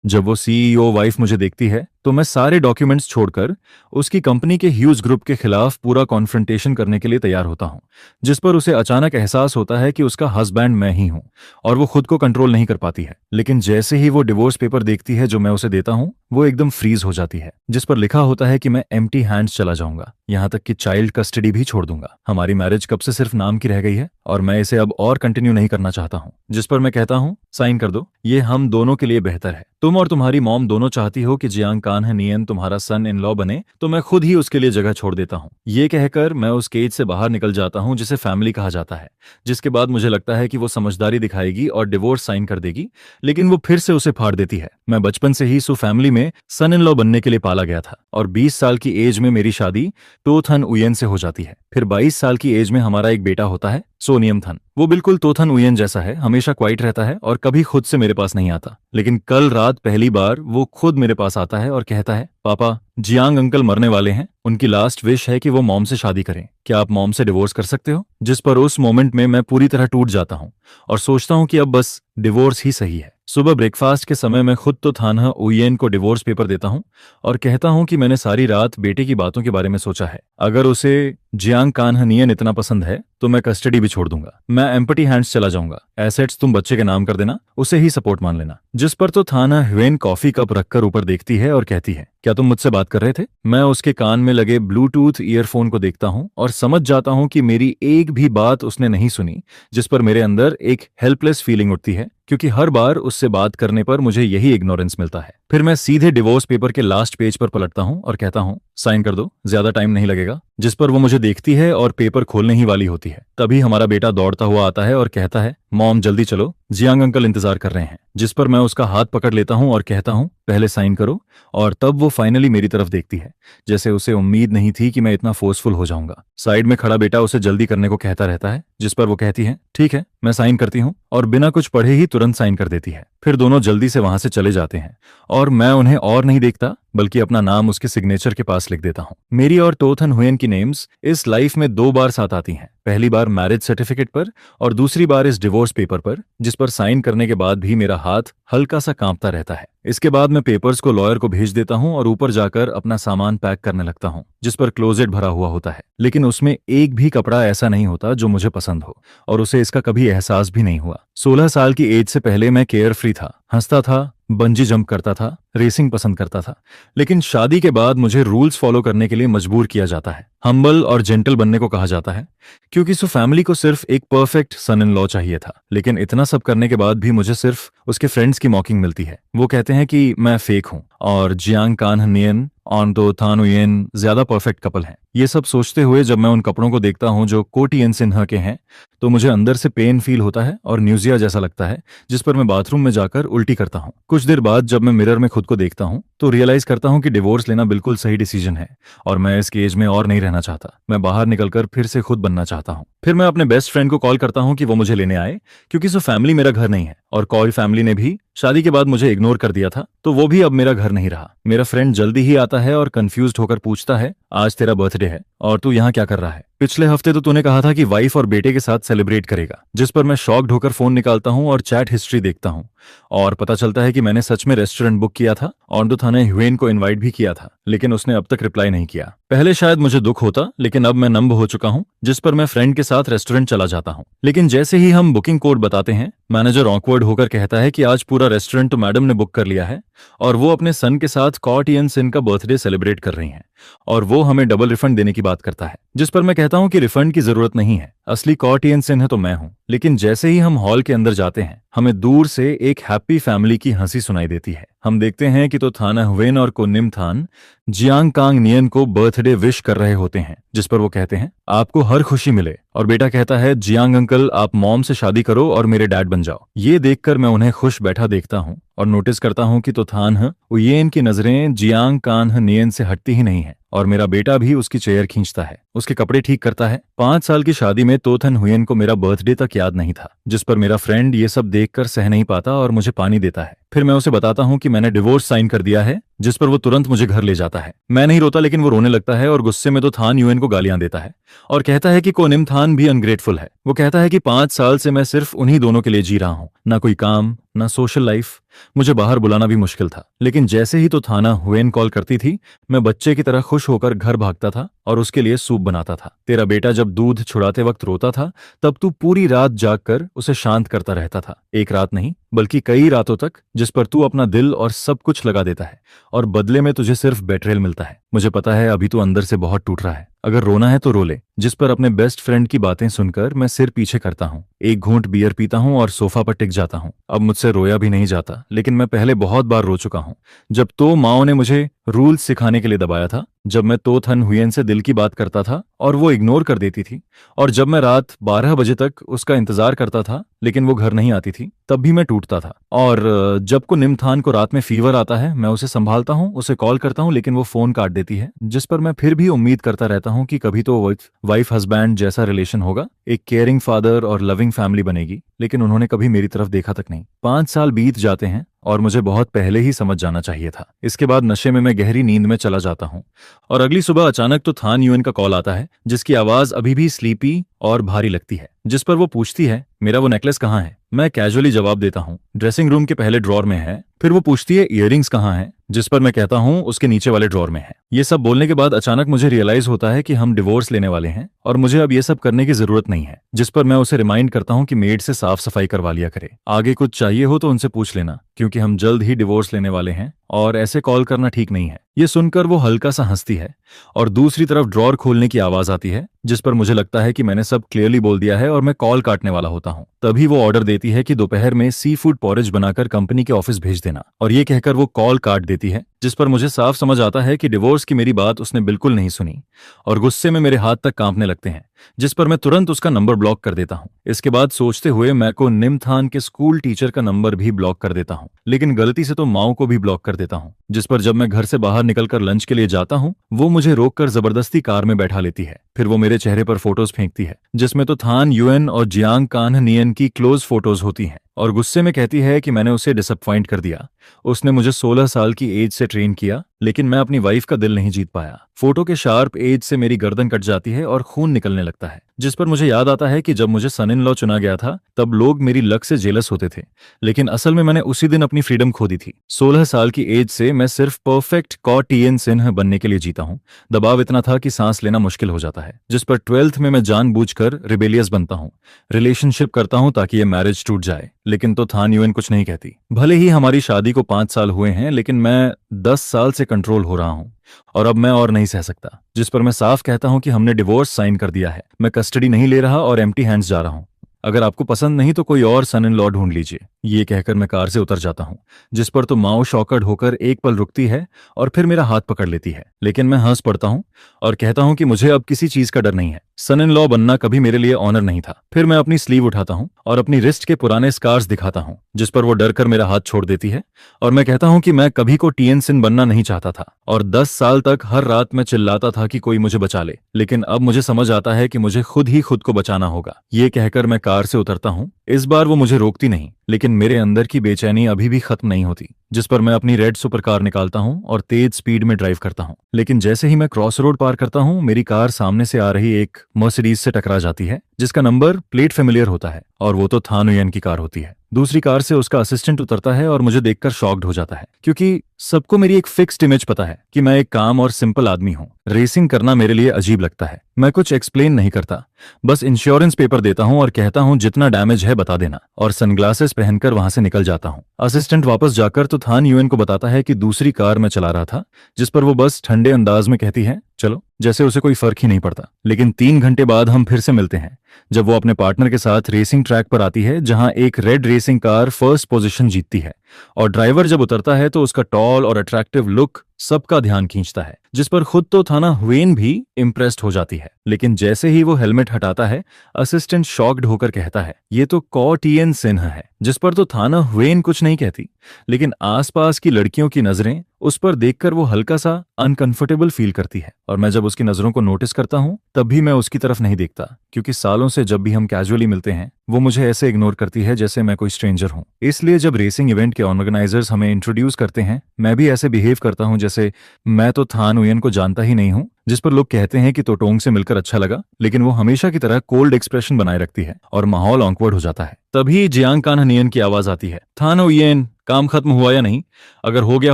जब वो CEO wife मुझे देखती है तो मैं सारे डॉक्यूमेंट्स छोड़कर उसकी कंपनी के ह्यूज ग्रुप के खिलाफ पूरा कॉन्फ्रंटेशन करने के लिए तैयार होता हूं, जिस पर उसे अचानक एहसास होता है कि उसका हस्बैंड मैं ही हूं और वो खुद को कंट्रोल नहीं कर पाती है। लेकिन जैसे ही वो डिवोर्स पेपर देखती है जो मैं उसे देता हूं, वो एकदम फ्रीज हो जाती है, जिस पर लिखा होता है कि मैं एम्प्टी हैंड्स चला जाऊंगा, यहां तक कि चाइल्ड कस्टडी भी छोड़ दूंगा। हमारी मैरिज कब से सिर्फ नाम की रह गई है और मैं इसे अब और कंटिन्यू नहीं करना चाहता हूं। जिस पर मैं कहता हूं, साइन कर दो, ये हम दोनों के लिए बेहतर है। तुम और तुम्हारी मॉम दोनों चाहती हो कि जियांग कान्ह नियन तुम्हारा सन इन लॉ बने, तो मैं खुद ही उसके लिए जगह छोड़ देता हूं। ये कहकर मैं उस केज से बाहर निकल जाता हूं जिसे फैमिली कहा जाता है, जिसके बाद मुझे लगता है कि वो समझदारी दिखाएगी और डिवोर्स साइन कर देगी, लेकिन वो फिर से उसे फाड़ देती है। मैं बचपन से ही सु फैमिली में सन इन लॉ बनने के लिए पाला गया था और 20 साल की एज में मेरी शादी टोथन उयन से हो जाती है। फिर 22 साल की एज में हमारा एक बेटा होता है, सोनियम थन। वो बिल्कुल तोथन उयन जैसा है, हमेशा क्वाइट रहता है और कभी खुद से मेरे पास नहीं आता। लेकिन कल रात पहली बार वो खुद मेरे पास आता है और कहता है, पापा, जियांग अंकल मरने वाले हैं, उनकी लास्ट विश है कि वो मॉम से शादी करें, क्या आप मॉम से डिवोर्स कर सकते हो? जिस पर उस मोमेंट में मैं पूरी तरह टूट जाता हूँ और सोचता हूँ कि अब बस डिवोर्स ही सही है। सुबह ब्रेकफास्ट के समय मैं खुद तो थानहा उयेन को डिवोर्स पेपर देता हूँ और कहता हूँ कि मैंने सारी रात बेटे की बातों के बारे में सोचा है। अगर उसे जियांग कान्ह नियन इतना पसंद है तो मैं कस्टडी भी छोड़ दूंगा। मैं एम्पटी हैंड्स चला जाऊंगा। एसेट्स तुम बच्चे के नाम कर देना, उसे ही सपोर्ट मान लेना। जिस पर तो थाना ह्वेन कॉफी कप रखकर ऊपर देखती है और कहती है, क्या तुम मुझसे बात कर रहे थे? मैं उसके कान में लगे ब्लूटूथ ईयरफोन को देखता हूं और समझ जाता हूं कि मेरी एक भी बात उसने नहीं सुनी, जिस पर मेरे अंदर एक हेल्पलेस फीलिंग उठती है, क्योंकि हर बार उससे बात करने पर मुझे यही इग्नोरेंस मिलता है। फिर मैं सीधे डिवोर्स पेपर के लास्ट पेज पर पलटता हूं और कहता हूं, साइन कर दो, ज्यादा टाइम नहीं लगेगा। जिस पर वो मुझे देखती है और पेपर खोलने ही वाली होती है। तभी हमारा बेटा दौड़ता हुआ आता है और कहता है, मॉम जल्दी चलो, जियांग अंकल इंतजार कर रहे हैं। जिस पर मैं उसका हाथ पकड़ लेता हूं और कहता हूं, पहले साइन करो। और तब वो फाइनली मेरी तरफ देखती है, जैसे उसे उम्मीद नहीं थी कि मैं इतना फोर्सफुल हो जाऊंगा। साइड में खड़ा बेटा उसे जल्दी करने को कहता रहता है, जिस पर वो कहती है, ठीक है, मैं साइन करती हूँ, और बिना कुछ पढ़े ही तुरंत साइन कर देती है। फिर दोनों जल्दी से वहां से चले जाते हैं और मैं उन्हें और नहीं देखता, बल्कि अपना नाम उसके सिग्नेचर के पास लिख देता हूँ। मेरी और टोथन हुएन की नेम्स इस लाइफ में 2 बार साथ आती हैं। पहली बार मैरिज सर्टिफिकेट पर और दूसरी बार इस डिवोर्स पेपर पर, जिस पर साइन करने के बाद भी मेरा हाथ हल्का सा कांपता रहता है। इसके बाद मैं पेपर्स को लॉयर को भेज देता हूँ और ऊपर जाकर अपना सामान पैक करने लगता हूँ, जिस पर क्लोजेट भरा हुआ होता है, लेकिन उसमें एक भी कपड़ा ऐसा नहीं होता जो मुझे पसंद हो, और उसे इसका कभी एहसास भी नहीं हुआ। 16 साल की एज से पहले मैं केयर फ्री था, हंसता था, बंजी जंप करता था, रेसिंग पसंद करता था। लेकिन शादी के बाद मुझे रूल्स फॉलो करने के लिए मजबूर किया जाता है, हम्बल और जेंटल बनने को कहा जाता है, क्योंकि सो फैमिली को सिर्फ एक परफेक्ट सन इन लॉ चाहिए था। लेकिन इतना सब करने के बाद भी मुझे सिर्फ उसके फ्रेंड्स की मॉकिंग मिलती है। वो कहते हैं कि मैं फेक हूं और जियांग कान्ह नियन और तो थान उयेन ज्यादा परफेक्ट कपल हैं। ये सब सोचते हुए जब मैं उन कपड़ों को देखता हूं जो कोटियन सिन्हा के हैं, तो मुझे अंदर से पेन फील होता है और न्यूजिया जैसा लगता है, जिस पर मैं बाथरूम में जाकर उल्टी करता हूं। कुछ देर बाद जब मैं मिरर में खुद को देखता हूं तो रियलाइज करता हूं कि डिवोर्स लेना बिल्कुल सही डिसीजन है और मैं इस केज में और नहीं रहना चाहता। मैं बाहर निकलकर फिर से खुद बनना चाहता हूं। फिर मैं अपने बेस्ट फ्रेंड को कॉल करता हूं कि वो मुझे लेने आए, क्योंकि सो फैमिली मेरा घर नहीं है और कॉल फैमिली ने भी शादी के बाद मुझे इग्नोर कर दिया था, तो वो भी अब मेरा घर नहीं रहा। मेरा फ्रेंड जल्दी ही आता है और कंफ्यूज्ड होकर पूछता है, आज तेरा बर्थडे है और तू यहाँ क्या कर रहा है? पिछले हफ्ते तो तूने कहा था कि वाइफ और बेटे के साथ सेलिब्रेट करेगा। जिस पर मैं शॉक्ड होकर फोन निकालता हूँ और चैट हिस्ट्री देखता हूँ और पता चलता है कि मैंने सच में रेस्टोरेंट बुक किया था और तो थाने ह्वेन को इनवाइट भी किया था, लेकिन उसने अब तक रिप्लाई नहीं किया। पहले शायद मुझे दुख होता, लेकिन अब मैं नंब हो चुका हूँ। जिस पर मैं फ्रेंड के साथ रेस्टोरेंट चला जाता हूँ, लेकिन जैसे ही हम बुकिंग कोड बताते हैं, मैनेजर ऑकवर्ड होकर कहता है कि आज पूरा रेस्टोरेंट तो मैडम ने बुक कर लिया है और वो अपने सन के साथ कॉटियन सिन का बर्थडे सेलिब्रेट कर रही हैं और वो हमें डबल रिफंड देने की बात करता है। जिस पर मैं कहता हूं कि रिफंड की जरूरत नहीं है, असली कॉटियन सिन है तो मैं हूं। लेकिन जैसे ही हम हॉल के अंदर जाते हैं, हमें दूर से एक हैप्पी फैमिली की हंसी सुनाई देती है। हम देखते हैं कि तो थाना ह्वेन और कोनिम थान जियांग कांग नियन को बर्थडे विश कर रहे होते हैं, जिस पर वो कहते हैं, आपको हर खुशी मिले, और बेटा कहता है, जियांग अंकल आप मॉम से शादी करो और मेरे डैड बन जाओ। ये देखकर मैं उन्हें खुश बैठा देखता हूँ और नोटिस करता हूँ कि तो थान उयेन की नजरें जियांग कान्ह नियन से हटती ही नहीं है और मेरा बेटा भी उसकी चेयर खींचता है, उसके कपड़े ठीक करता है। 5 साल की शादी में तोथन हुयेन को मेरा बर्थडे तक याद नहीं था, जिस पर मेरा फ्रेंड ये सब देखकर सह नहीं पाता और मुझे पानी देता है। फिर मैं उसे बताता हूँ कि मैंने डिवोर्स साइन कर दिया है, जिस पर वो तुरंत मुझे घर ले जाता है। मैं नहीं रोता, लेकिन वो रोने लगता है और गुस्से में तो थान यूएन को गालियां देता है और कहता है कि कोनिम थान भी अनग्रेटफुल है। वो कहता है कि 5 साल से मैं सिर्फ उन्हीं दोनों के लिए जी रहा हूँ, ना कोई काम ना सोशल लाइफ। मुझे बाहर बुलाना भी मुश्किल था, लेकिन जैसे ही तो थाना हुएन कॉल करती थी, मैं बच्चे की तरह खुश होकर घर भागता था और उसके लिए सूप बनाता था। तेरा बेटा जब दूध छुड़ाते वक्त रोता था, तब तू पूरी रात जागकर उसे शांत करता रहता था। एक रात नहीं बल्कि कई रातों तक, जिस पर तू अपना दिल और सब कुछ लगा देता है और बदले में तुझे सिर्फ बेट्रेल मिलता है। मुझे पता है अभी तू अंदर से बहुत टूट रहा है, अगर रोना है तो रो ले। जिस पर अपने बेस्ट फ्रेंड की बातें सुनकर मैं सिर पीछे करता हूँ, एक घूंट बियर पीता हूँ और सोफा पर टिक जाता हूँ। अब मुझसे रोया भी नहीं जाता, लेकिन मैं पहले बहुत बार रो चुका हूँ। जब तो माओ ने मुझे रूल्स सिखाने के लिए दबाया था, जब मैं तो थन हुयन से दिल की बात करता था और वो इग्नोर कर देती थी, और जब मैं रात 12 बजे तक उसका इंतजार करता था लेकिन वो घर नहीं आती थी, तब भी मैं टूटता था। और जब को निमथान को रात में फीवर आता है, मैं उसे संभालता हूँ, उसे कॉल करता हूँ, लेकिन वो फोन काट देती है। जिस पर मैं फिर भी उम्मीद करता रहता हूँ कि कभी तो वाइफ हस्बैंड जैसा रिलेशन होगा, एक केयरिंग फादर और लविंग फैमिली बनेगी, लेकिन उन्होंने कभी मेरी तरफ देखा तक नहीं। 5 साल बीत जाते हैं और मुझे बहुत पहले ही समझ जाना चाहिए था। इसके बाद नशे में मैं गहरी नींद में चला जाता हूँ और अगली सुबह अचानक तो थान यूएन का कॉल आता है, जिसकी आवाज अभी भी स्लीपी और भारी लगती है। जिस पर वो पूछती है मेरा वो नेकलेस कहाँ है। मैं कैजुअली जवाब देता हूँ ड्रेसिंग रूम के पहले ड्रॉर में है। फिर वो पूछती है इयररिंग्स कहाँ है, जिस पर मैं कहता हूँ उसके नीचे वाले ड्रॉर में है। ये सब बोलने के बाद अचानक मुझे रियलाइज होता है कि हम डिवोर्स लेने वाले हैं और मुझे अब ये सब करने की जरूरत नहीं है। जिस पर मैं उसे रिमाइंड करता हूँ कि मेड से साफ सफाई करवा लिया करे, आगे कुछ चाहिए हो तो उनसे पूछ लेना, क्योंकि हम जल्द ही डिवोर्स लेने वाले हैं और ऐसे कॉल करना ठीक नहीं है। ये सुनकर वो हल्का सा हंसती है और दूसरी तरफ ड्रॉर खोलने की आवाज आती है, जिस पर मुझे लगता है कि मैंने सब क्लियरली बोल दिया है और मैं कॉल काटने वाला होता हूँ। तभी वो ऑर्डर देती है कि दोपहर में सी फूड पॉरेज बनाकर कंपनी के ऑफिस भेज देना, और ये कहकर वो कॉल काट देती है। जिस पर मुझे साफ समझ आता है कि डिवोर्स की मेरी बात उसने बिल्कुल नहीं सुनी और गुस्से में मेरे हाथ तक कांपने लगते हैं, जिस पर मैं तुरंत उसका नंबर ब्लॉक कर देता हूँ। इसके बाद सोचते हुए मैं को निमथान के स्कूल टीचर का नंबर भी ब्लॉक कर देता हूँ, लेकिन गलती से तो माओ को भी ब्लॉक कर देता हूँ। जिस पर जब मैं घर से बाहर निकलकर लंच के लिए जाता हूँ, वो मुझे रोककर जबरदस्ती कार में बैठा लेती है। फिर वो मेरे चेहरे पर फोटोज फेंकती है, जिसमें तो थान यूएन और जियांग कान्ह नियन की क्लोज फोटोज होती हैं, और गुस्से में कहती है कि मैंने उसे डिसअपॉइंट कर दिया। उसने मुझे 16 साल की एज से ट्रेन किया, लेकिन मैं अपनी वाइफ का दिल नहीं जीत पाया। फोटो के शार्प एज से मेरी गर्दन कट जाती है और खून निकलने लगता है। जिस पर मुझे याद आता है कि जब मुझे सन इन लॉ चुना गया था, तब लोग मेरी लक से जेलस होते थे, लेकिन असल में मैंने उसी दिन अपनी फ्रीडम खो दी थी। 16 साल की एज से मैं सिर्फ परफेक्ट कॉटियन सिन्ह बनने के लिए जीता हूँ। दबाव इतना था कि सांस लेना मुश्किल हो जाता है। जिस पर 12th में मैं जानबूझकर रिबेलियस बनता हूँ, रिलेशनशिप करता हूँ ताकि ये मैरिज टूट जाए, लेकिन तो थान यूएन कुछ नहीं कहती। भले ही हमारी शादी को 5 साल हुए हैं, लेकिन मैं 10 साल से कंट्रोल हो रहा हूँ और अब मैं और नहीं सह सकता। जिस पर मैं साफ कहता हूं कि हमने डिवोर्स साइन कर दिया है, मैं कस्टडी नहीं ले रहा और एम्प्टी हैंड्स जा रहा हूं। अगर आपको पसंद नहीं तो कोई और सन इन लॉ ढूंढ लीजिए। ये कहकर मैं कार से उतर जाता हूं, जिस पर तो माओ शॉकर्ड होकर एक पल रुकती है और फिर मेरा हाथ पकड़ लेती है, लेकिन मैं हंस पड़ता हूं और कहता हूं कि मुझे अब किसी चीज का डर नहीं है। सन इन लॉ बनना कभी मेरे लिए ऑनर नहीं था। फिर मैं अपनी स्लीव उठाता हूं और अपनी रिस्ट के पुराने स्कार्स दिखाता हूं, जिस पर वो डर कर मेरा हाथ छोड़ देती है और मैं कहता हूं कि मैं कभी को टीएन सिन बनना नहीं चाहता था और 10 साल तक हर रात मैं चिल्लाता था कि कोई मुझे बचा ले, लेकिन अब मुझे समझ आता है कि मुझे खुद ही खुद को बचाना होगा। ये कहकर मैं कार से उतरता हूं। इस बार वो मुझे रोकती नहीं, लेकिन मेरे अंदर की बेचैनी अभी भी खत्म नहीं होती। जिस पर मैं अपनी रेड सुपर कार निकालता हूं और तेज स्पीड में ड्राइव करता हूं, लेकिन जैसे ही मैं क्रॉस रोड पार करता हूं, मेरी कार सामने से आ रही एक मर्सिडीज से टकरा जाती है, जिसका नंबर प्लेट फेमिलियर होता है, और वो तो थान यूएन की कार होती है। दूसरी कार से उसका असिस्टेंट उतरता है और मुझे देखकर शॉक्ड हो जाता है, क्योंकि सबको मेरी एक फिक्स्ड इमेज पता है कि मैं एक काम और सिंपल आदमी हूं। रेसिंग करना मेरे लिए अजीब लगता है। मैं कुछ एक्सप्लेन नहीं करता, बस इंश्योरेंस पेपर देता हूं और कहता हूं जितना डैमेज है बता देना, और सनग्लासेस पहनकर वहां से निकल जाता हूं। असिस्टेंट वापस जाकर तो थान यूएन को बताता है कि दूसरी कार मैं चला रहा था, जिस पर वो बस ठंडे अंदाज में कहती है चलो, जैसे उसे कोई फर्क ही नहीं पड़ता। लेकिन 3 घंटे बाद हम फिर से मिलते हैं, जब वो अपने पार्टनर के साथ रेसिंग ट्रैक पर आती है, जहां एक red racing car first position जीतती है। और ड्राइवर जब उतरता है तो उसका टॉल और अट्रैक्टिव लुक सबका ध्यान खींचता है, जिस पर खुद तो थाना हुएन भी इम्प्रेस्ड हो जाती है। लेकिन जैसे ही वो हेलमेट हटाता है, असिस्टेंट शॉक्ड होकर कहता है, ये तो कॉ टिएन सिन्हा है। जिस पर तो थाना हुएन कुछ नहीं कहती, लेकिन आसपास की लड़कियों की नजरें उस पर देखकर वो हल्का सा अनकंफर्टेबल फील करती है। और मैं जब उसकी नजरों को नोटिस करता हूँ तब भी मैं उसकी तरफ नहीं देखता, क्योंकि सालों से जब भी हम कैजुअली मिलते हैं वो मुझे ऐसे इग्नोर करती है जैसे मैं कोई स्ट्रेंजर हूँ। इसलिए जब रेसिंग इवेंट के ऑर्गेनाइजर्स हमें इंट्रोड्यूस करते हैं, मैं भी ऐसे बिहेव करता हूँ जैसे मैं तो थान उयन को जानता ही नहीं हूँ। जिस पर लोग कहते हैं कि तोटोंग से मिलकर अच्छा लगा, लेकिन वो हमेशा की तरह कोल्ड एक्सप्रेशन बनाए रखती है और माहौल ऑकवर्ड हो जाता है। तभी जियांग कान्हनियन की आवाज आती है, थान उयन, काम खत्म हुआ या नहीं? अगर हो गया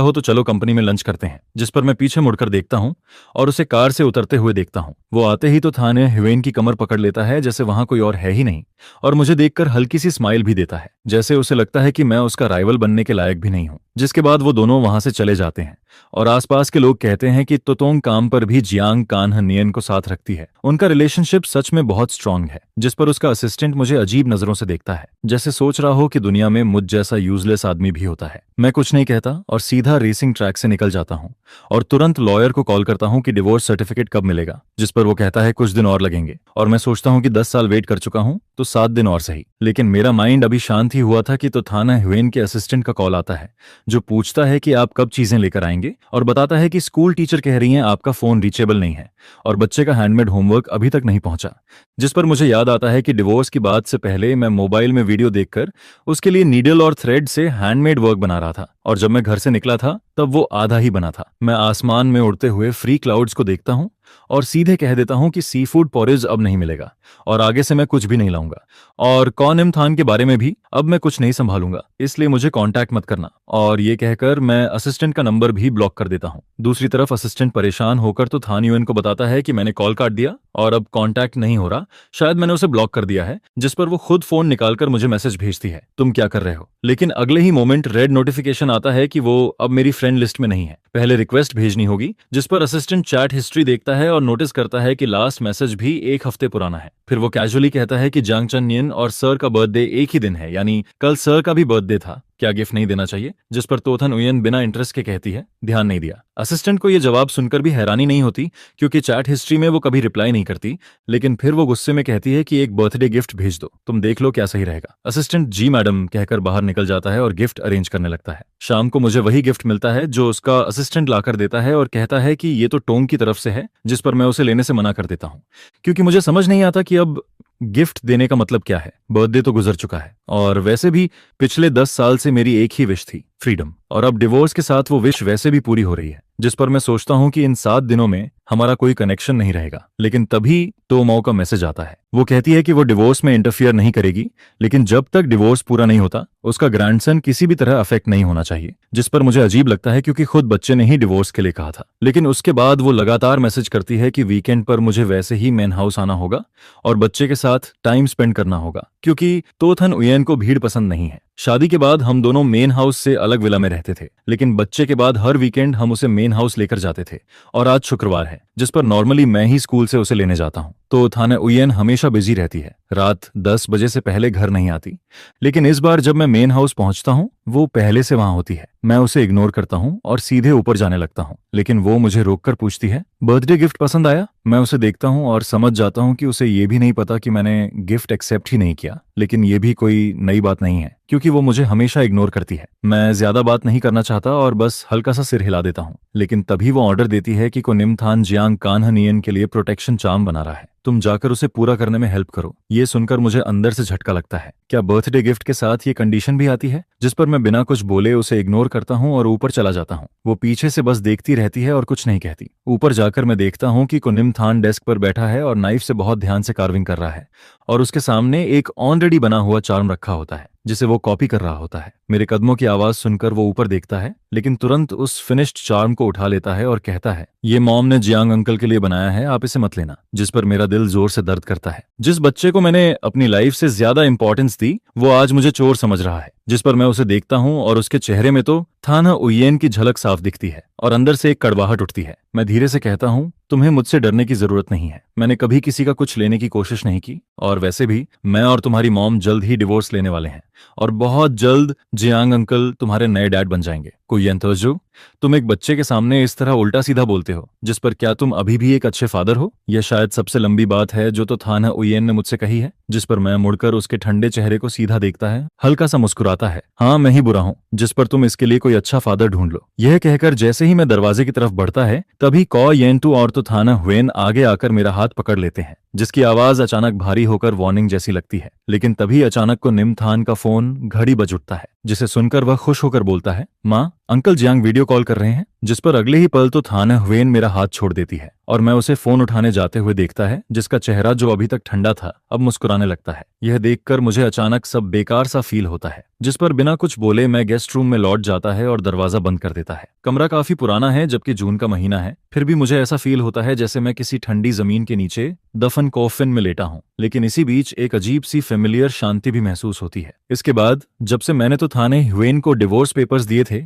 हो तो चलो कंपनी में लंच करते हैं। जिस पर मैं पीछे मुड़कर देखता हूँ और उसे कार से उतरते हुए देखता हूँ। वो आते ही तो थाने ह्वेन की कमर पकड़ लेता है जैसे वहां कोई और है ही नहीं, और मुझे देखकर हल्की सी स्माइल भी देता है, जैसे उसे लगता है कि मैं उसका राइवल बनने के लायक भी नहीं हूँ। जिसके बाद वो दोनों वहां से चले जाते हैं और आसपास के लोग कहते हैं कि तोतोंग काम पर भी जियांग कान्हनियन को साथ रखती है। उनका रिलेशनशिप सच में बहुत स्ट्रांग है। जिस पर उसका असिस्टेंट मुझे अजीब नजरों से देखता है, जैसे सोच रहा हो कि दुनिया में मुझ जैसा यूजलेस आदमी भी होता है। मैं कुछ नहीं कहता और सीधा रेसिंग ट्रैक से निकल जाता हूँ और तुरंत लॉयर को कॉल करता हूँ कि डिवोर्स सर्टिफिकेट कब मिलेगा। जिस पर वो कहता है कुछ दिन और लगेंगे, और मैं सोचता हूँ कि 10 साल वेट कर चुका हूँ तो 7 दिन और सही। लेकिन मेरा माइंड अभी शांत ही हुआ था कि तो थाना ह्वेन के असिस्टेंट का कॉल आता है, जो पूछता है कि आप कब चीजें लेकर आएंगे, और बताता है कि स्कूल टीचर कह रही हैं आपका फोन रीचेबल नहीं है और बच्चे का हैंडमेड होमवर्क अभी तक नहीं पहुंचा। जिस पर मुझे याद आता है कि डिवोर्स की बात से पहले मैं मोबाइल में वीडियो देखकर उसके लिए नीडल और थ्रेड से हैंडमेड वर्क बना रहा था, और जब मैं घर से निकला था तब वो आधा ही बना था। मैं आसमान में उड़ते हुए फ्री क्लाउड्स को देखता हूँ और सीधे कह देता हूं कि सी फूड पॉरेज अब नहीं मिलेगा और आगे से मैं कुछ भी नहीं लाऊंगा, और कौन इम थान के बारे में भी अब मैं कुछ नहीं संभालूंगा, इसलिए मुझे कांटेक्ट मत करना। और ये कहकर मैं असिस्टेंट का नंबर भी ब्लॉक कर देता हूं। दूसरी तरफ असिस्टेंट परेशान होकर तो थान यूएन को बताता है कि मैंने कॉल काट दिया और अब कांटेक्ट नहीं हो रहा, शायद मैंने उसे ब्लॉक कर दिया है। जिस पर वो खुद फोन निकालकर मुझे मैसेज भेजती है, तुम क्या कर रहे हो? लेकिन अगले ही मोमेंट रेड नोटिफिकेशन आता है कि वो अब मेरी फ्रेंड लिस्ट में नहीं है, पहले रिक्वेस्ट भेजनी होगी। जिस पर असिस्टेंट चैट हिस्ट्री देखता है और नोटिस करता है कि लास्ट मैसेज भी 1 हफ्ते पुराना है। फिर वो कैजुअली कहता है कि जांग चनयन और सर का बर्थडे एक ही दिन है, यानी कल सर का भी बर्थडे था, क्या गिफ्ट नहीं देना चाहिए? जिस पर तोथन उयन बिना इंटरेस्ट के कहती है, ध्यान नहीं दिया। असिस्टेंट को यह जवाब सुनकर भी हैरानी नहीं होती, क्योंकि चैट हिस्ट्री में वो कभी रिप्लाई नहीं करती। लेकिन फिर वो गुस्से में कहती है कि एक बर्थडे गिफ्ट भेज दो, तुम देख लो क्या सही रहेगा। असिस्टेंट जी मैडम कहकर बाहर निकल जाता है और गिफ्ट अरेंज करने लगता है। शाम को मुझे वही गिफ्ट मिलता है जो उसका असिस्टेंट लाकर देता है और कहता है कि ये तो टोंग की तरफ से है, जिस पर मैं उसे लेने से मना कर देता हूँ, क्योंकि मुझे समझ नहीं आता कि अब गिफ्ट देने का मतलब क्या है। बर्थडे तो गुजर चुका है, और वैसे भी पिछले 10 साल से मेरी एक ही विश थी, फ्रीडम, और अब डिवोर्स के साथ वो विश वैसे भी पूरी हो रही है। जिस पर मैं सोचता हूँ कि इन 7 दिनों में हमारा कोई कनेक्शन नहीं रहेगा। लेकिन तभी तो मौ का मैसेज आता है। वो कहती है कि वो डिवोर्स में इंटरफियर नहीं करेगी, लेकिन जब तक डिवोर्स पूरा नहीं होता उसका ग्रैंडसन किसी भी तरह अफेक्ट नहीं होना चाहिए। जिस पर मुझे अजीब लगता है, क्योंकि खुद बच्चे ने ही डिवोर्स के लिए कहा था। लेकिन उसके बाद वो लगातार मैसेज करती है कि वीकेंड पर मुझे वैसे ही मेन हाउस आना होगा और बच्चे के साथ टाइम स्पेंड करना होगा, क्योंकि तोथन उयन को भीड़ पसंद नहीं है। शादी के बाद हम दोनों मेन हाउस से अलग विला में रहते थे, लेकिन बच्चे के बाद हर वीकेंड हम उसे मेन हाउस लेकर जाते थे। और आज शुक्रवार है, जिस पर नॉर्मली मैं ही स्कूल से उसे लेने जाता हूँ, तो थाना उयन हमेशा बिजी रहती है, रात 10 बजे से पहले घर नहीं आती। लेकिन इस बार जब मैं मेन हाउस पहुंचता हूँ वो पहले से वहां होती है। मैं उसे इग्नोर करता हूँ और सीधे ऊपर जाने लगता हूँ, लेकिन वो मुझे रोककर पूछती है, बर्थडे गिफ्ट पसंद आया? मैं उसे देखता हूँ और समझ जाता हूँ कि उसे ये भी नहीं पता कि मैंने गिफ्ट एक्सेप्ट ही नहीं किया। लेकिन ये भी कोई नई बात नहीं है, क्योंकि वो मुझे हमेशा इग्नोर करती है। मैं ज्यादा बात नहीं करना चाहता और बस हल्का सा सिर हिला देता हूँ, लेकिन तभी वो ऑर्डर देती है कि कोनिम थान जियांग कान्हनियन के लिए प्रोटेक्शन चार्म बना रहा है, तुम जाकर उसे पूरा करने में हेल्प करो। ये सुनकर मुझे अंदर से झटका लगता है। क्या बर्थडे गिफ्ट के साथ ये कंडीशन भी आती है? जिस पर मैं बिना कुछ बोले उसे इग्नोर करता हूँ और ऊपर चला जाता हूँ। वो पीछे से बस देखती रहती है और कुछ नहीं कहती। ऊपर जाकर मैं देखता हूँ कि कोनिम थान डेस्क पर बैठा है और नाइफ से बहुत ध्यान से कार्विंग कर रहा है, और उसके सामने एक ऑलरेडी बना हुआ चार्म रखा होता है जिसे वो कॉपी कर रहा होता है। मेरे कदमों की आवाज सुनकर वो ऊपर देखता है, लेकिन तुरंत उस फिनिश्ड चार्म को उठा लेता है और कहता है, ये मॉम ने जियांग अंकल के लिए बनाया है, आप इसे मत लेना। जिस पर मेरा दिल जोर से दर्द करता है। जिस बच्चे को मैंने अपनी लाइफ से ज्यादा इंपॉर्टेंस दी वो आज मुझे चोर समझ रहा है। जिस पर मैं उसे देखता हूँ और उसके चेहरे में तो थाना उयेन की झलक साफ दिखती है और अंदर से एक कड़वाहट उठती है। मैं धीरे से कहता हूँ, तुम्हें मुझसे डरने की जरूरत नहीं है। मैंने कभी किसी का कुछ लेने की कोशिश नहीं की, और वैसे भी मैं और तुम्हारी मॉम जल्द ही डिवोर्स लेने वाले हैं और बहुत जल्द जियांग अंकल तुम्हारे नए डैड बन जाएंगे। कुयेन तोजो, तुम एक बच्चे के सामने इस तरह उल्टा सीधा बोलते हो, जिस पर क्या तुम अभी भी एक अच्छे फादर हो? यह शायद सबसे लंबी बात है जो तो थाना उयेन ने मुझसे कही है। जिस पर मैं मुड़कर उसके ठंडे चेहरे को सीधा देखता है, हल्का सा मुस्कुराता है। हाँ, मैं ही बुरा हूँ। जिस पर तुम इसके लिए कोई अच्छा फादर ढूंढ लो। यह कहकर जैसे ही मैं दरवाजे की तरफ बढ़ता है, तभी कॉ येंटू और तो थाना हुएन आगे आकर मेरा हाथ पकड़ लेते हैं, जिसकी आवाज अचानक भारी होकर वार्निंग जैसी लगती है। लेकिन तभी अचानक को निमथान का फोन घड़ी बज उठता है, जिसे सुनकर वह खुश होकर बोलता है, माँ, अंकल जियांग वीडियो कॉल कर रहे हैं। जिस पर अगले ही पल तो थाना हुएन मेरा हाथ छोड़ देती है और मैं उसे फोन उठाने जाते हुए देखता है, जिसका चेहरा जो अभी तक ठंडा था अब मुस्कुराने लगता है। यह देखकर मुझे अचानक सब बेकार सा फील होता है। जिस पर बिना कुछ बोले मैं गेस्ट रूम में लौट जाता है और दरवाजा बंद कर देता है। कमरा काफी पुराना है, जबकि जून का महीना है, फिर भी मुझे ऐसा फील होता है जैसे मैं किसी ठंडी जमीन के नीचे दफन कॉफिन में लेटा हूँ। लेकिन इसी बीच एक अजीब सी फेमिलियर शांति भी महसूस होती है। इसके बाद जब से मैंने तो थाने हुएन को डिवोर्स पेपर्स दिए थे,